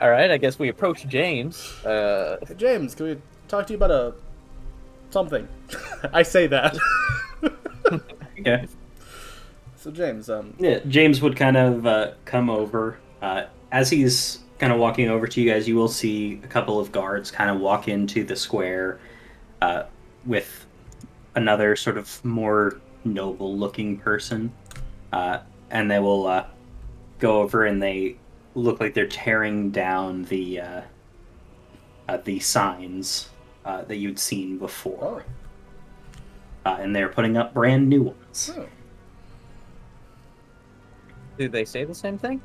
All right, I guess we approach James. Hey, James, can we talk to you about something? I say that. Okay. So James, Yeah, James would kind of come over. As he's kind of walking over to you guys, you will see a couple of guards kind of walk into the square with another sort of more noble-looking person. And they will go over and they look like they're tearing down the signs that you'd seen before. And they're putting up brand new ones. Oh. Do they say the same thing?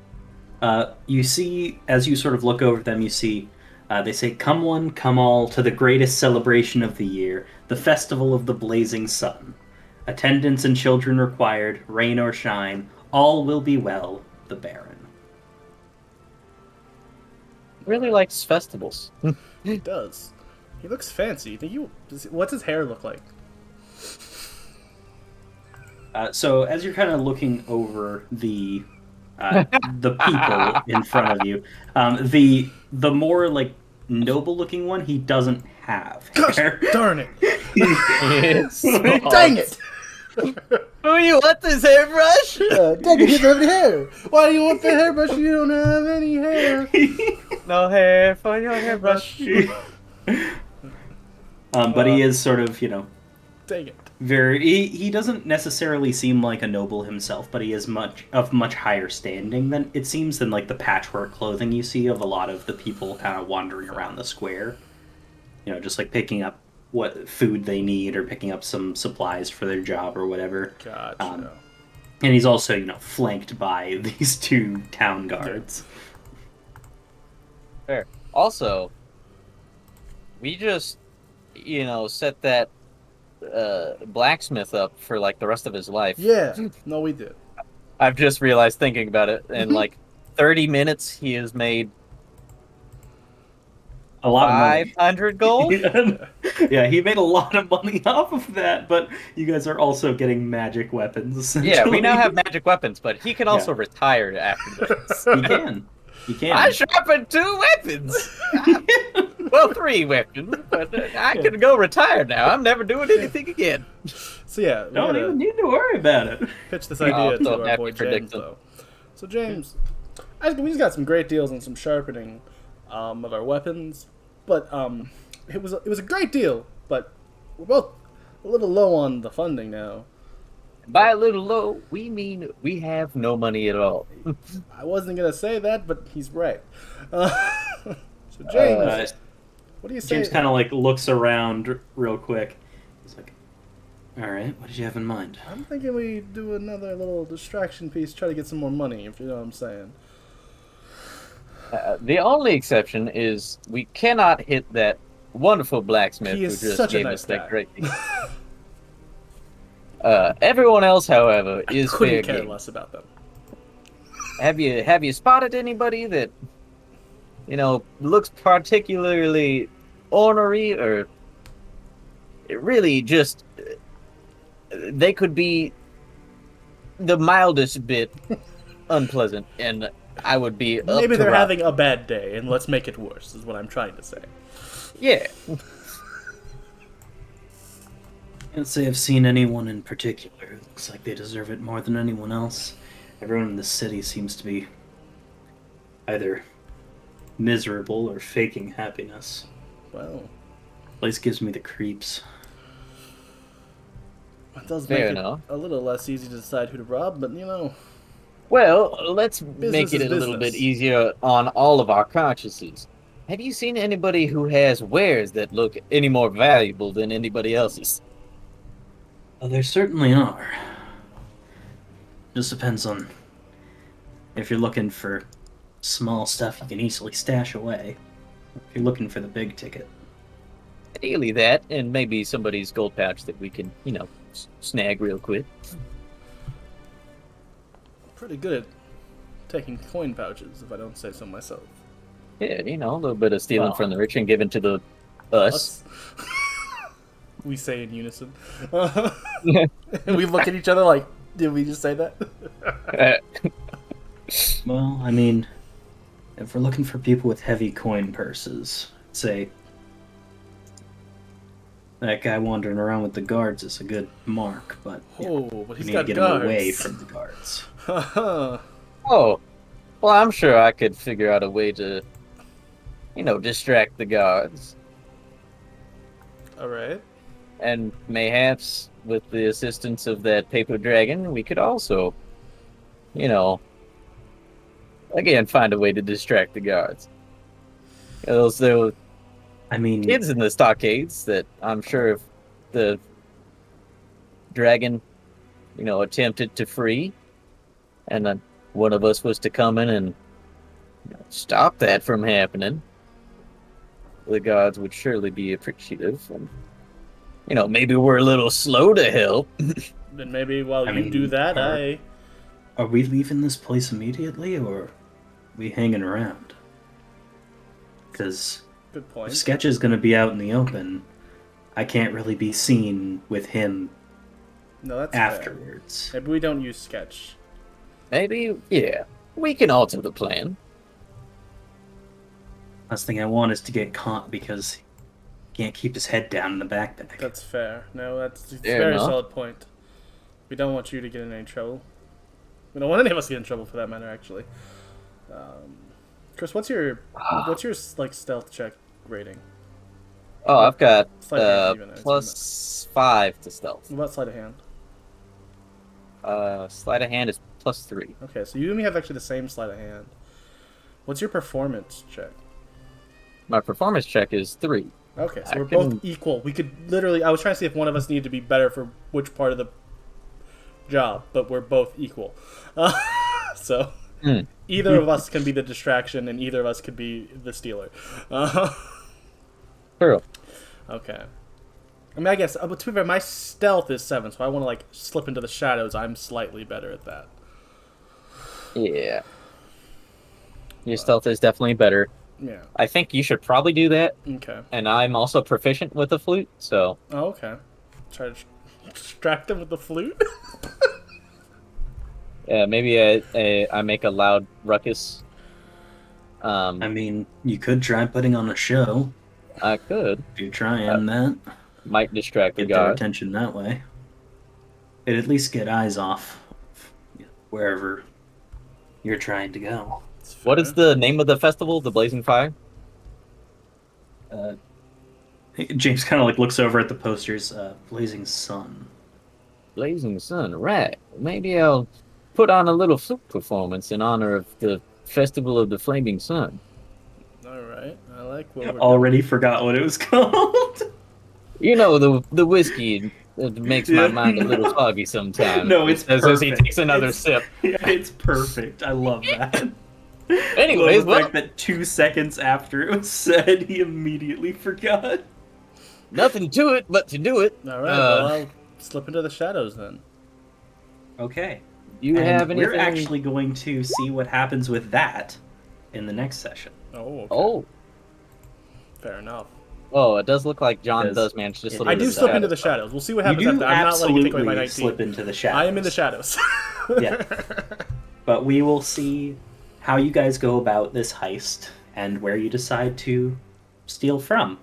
You see, as you sort of look over them, you see they say, "Come one, come all, to the greatest celebration of the year, the festival of the blazing sun. Attendants and children required, rain or shine, all will be well, the Baron." Really likes festivals. He does. He looks fancy. What's his hair look like? So as you're kind of looking over the people in front of you, the more like noble looking one, he doesn't have hair. Darn it! It's Dang it! Oh, you want this hairbrush? Dang it! He doesn't have any hair. Why do you want the hairbrush? You don't have any hair. No hair for your hairbrush. But he is sort of, Take it. very. He doesn't necessarily seem like a noble himself, but he is much higher standing than it seems than like the patchwork clothing you see of a lot of the people kind of wandering around the square. Just like picking up what food they need or picking up some supplies for their job or whatever. Gotcha. And he's also, flanked by these two town guards. Fair. Also, we just, set that blacksmith up for like the rest of his life. Yeah. No, we did. I've just realized thinking about it. In like 30 minutes, he has made A lot of money. 500 gold. Yeah, he made a lot of money off of that, but you guys are also getting magic weapons, essentially. Yeah, we now have magic weapons, but he can also retire after this. He can. He can. I sharpened 2 weapons. Well, 3 weapons, but I can go retire now. I'm never doing anything again. So yeah, we Don't gotta even need to worry about it. pitch this idea to don't our have boy to predict James, them. though. So James, I think we just got some great deals and some sharpening of our weapons, but it was a great deal. But we're both a little low on the funding now. By a little low, we mean we have no money at all. I wasn't gonna say that, but he's right. So James, what do you say? James kind of like looks around real quick. He's like, "All right, what did you have in mind?" I'm thinking we do another little distraction piece, try to get some more money, if you know what I'm saying. The only exception is we cannot hit that wonderful blacksmith He who is just such a gave nice us that guy. great deal. Everyone else, however, is fair Couldn't care game. less about them. Have you spotted anybody that looks particularly ornery, or really just they could be the mildest bit unpleasant, and I would be up Maybe to they're rock. having a bad day, and let's make it worse, is what I'm trying to say. Yeah. Can't say I've seen anyone in particular. Looks like they deserve it more than anyone else. Everyone in the city seems to be either miserable or faking happiness. Well, Place gives me the creeps. it does Fair make enough. it a little less easy to decide who to rob, but Well, let's make it is a little bit business. easier on all of our consciences. Have you seen anybody who has wares that look any more valuable than anybody else's? Well, there certainly are. Just depends on if you're looking for small stuff you can easily stash away. If you're looking for the big ticket. Ideally that, and maybe somebody's gold pouch that we can, snag real quick. pretty good at taking coin pouches, if I don't say so myself. Yeah, a little bit of stealing Well. from the rich and giving to the us. We say in unison. And we look at each other like, did we just say that? Well, I mean, if we're looking for people with heavy coin purses, say that guy wandering around with the guards is a good mark, but Oh, but we he's need got to get guards. him away from the guards. Oh, well, I'm sure I could figure out a way to, distract the guards. All right. And mayhaps with the assistance of that paper dragon, we could also, again, find a way to distract the guards. There were I mean, kids in the stockades that I'm sure if the dragon, attempted to free, and then one of us was to come in and stop that from happening, the gods would surely be appreciative. And, maybe we're a little slow to help. Then maybe while I you mean, do that, are we leaving this place immediately, or are we hanging around? Because Good if point. Sketch is going to be out in the open, I can't really be seen with him No, that's fair. afterwards. Maybe we don't use sketch. Maybe, yeah, we can alter the plan. Last thing I want is to get caught because he can't keep his head down in the backpack. That's fair. No, that's a Fair very enough. solid point. We don't want you to get in any trouble. We don't want any of us to get in trouble, for that matter. Actually, Chris, what's your like stealth check rating? Oh, I've got Sleight of hand even. I assume that. +5 to stealth. What about sleight of hand? Sleight of hand is +3. Okay, so you and me have actually the same sleight of hand. What's your performance check? My performance check is 3. Okay, so I we're can- both equal. We could literally. I was trying to see if one of us needed to be better for which part of the job, but we're both equal. So either of us can be the distraction, and either of us could be the stealer. True. Okay. I mean, I guess, but to be fair, my stealth is 7, so I want to like slip into the shadows. I'm slightly better at that. Yeah. Your stealth is definitely better. Yeah. I think you should probably do that. Okay. And I'm also proficient with the flute, so Oh, okay. Try to distract them with the flute. yeah, maybe I make a loud ruckus. I mean, you could try putting on a show I could. if you're trying that. Might distract the Get their guard. attention that way. It'd at least get eyes off wherever you're trying to go. What is the name of the festival? The Blazing Fire? James kind of like looks over at the posters. Blazing Sun. Blazing Sun, right. Maybe I'll put on a little flute performance in honor of the Festival of the Flaming Sun. All right. I like what we're Already forgot what it was called. You know, the whiskey it makes my mind a little foggy sometimes. No, it's as he perfect. takes another It's- sip. Yeah, it's perfect. I love that. Anyways, the fact that 2 seconds after it was said, he immediately forgot. nothing to it but to do it. All right. Well, I'll slip into the shadows then. Okay. You And have anything? we're actually going to see what happens with that in the next session. Oh. Okay. Oh, Fair enough. oh, it does look like John Because does manage to slip. I it do is slip into shadows. the shadows. We'll see what You happens do after. I'm not letting you take away my absolutely 19. slip into the shadows. I am in the shadows. Yeah. But we will see how you guys go about this heist and where you decide to steal from.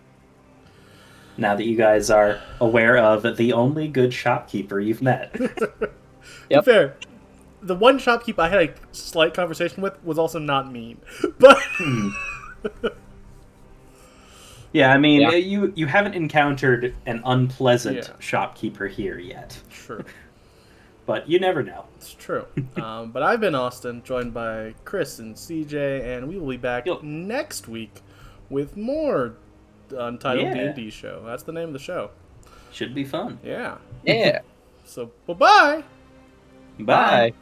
Now that you guys are aware of the only good shopkeeper you've met. To be Yep. fair, the one shopkeeper I had a slight conversation with was also not mean. But Yeah, I mean, Yeah. you haven't encountered an unpleasant Yeah. shopkeeper here yet. true. But you never know. It's true. But I've been Austin, joined by Chris and CJ, and we will be back Yep. next week with more Untitled Yeah. D&D show. That's the name of the show. Should be fun. Yeah. Yeah. So, bye-bye! Bye. Bye.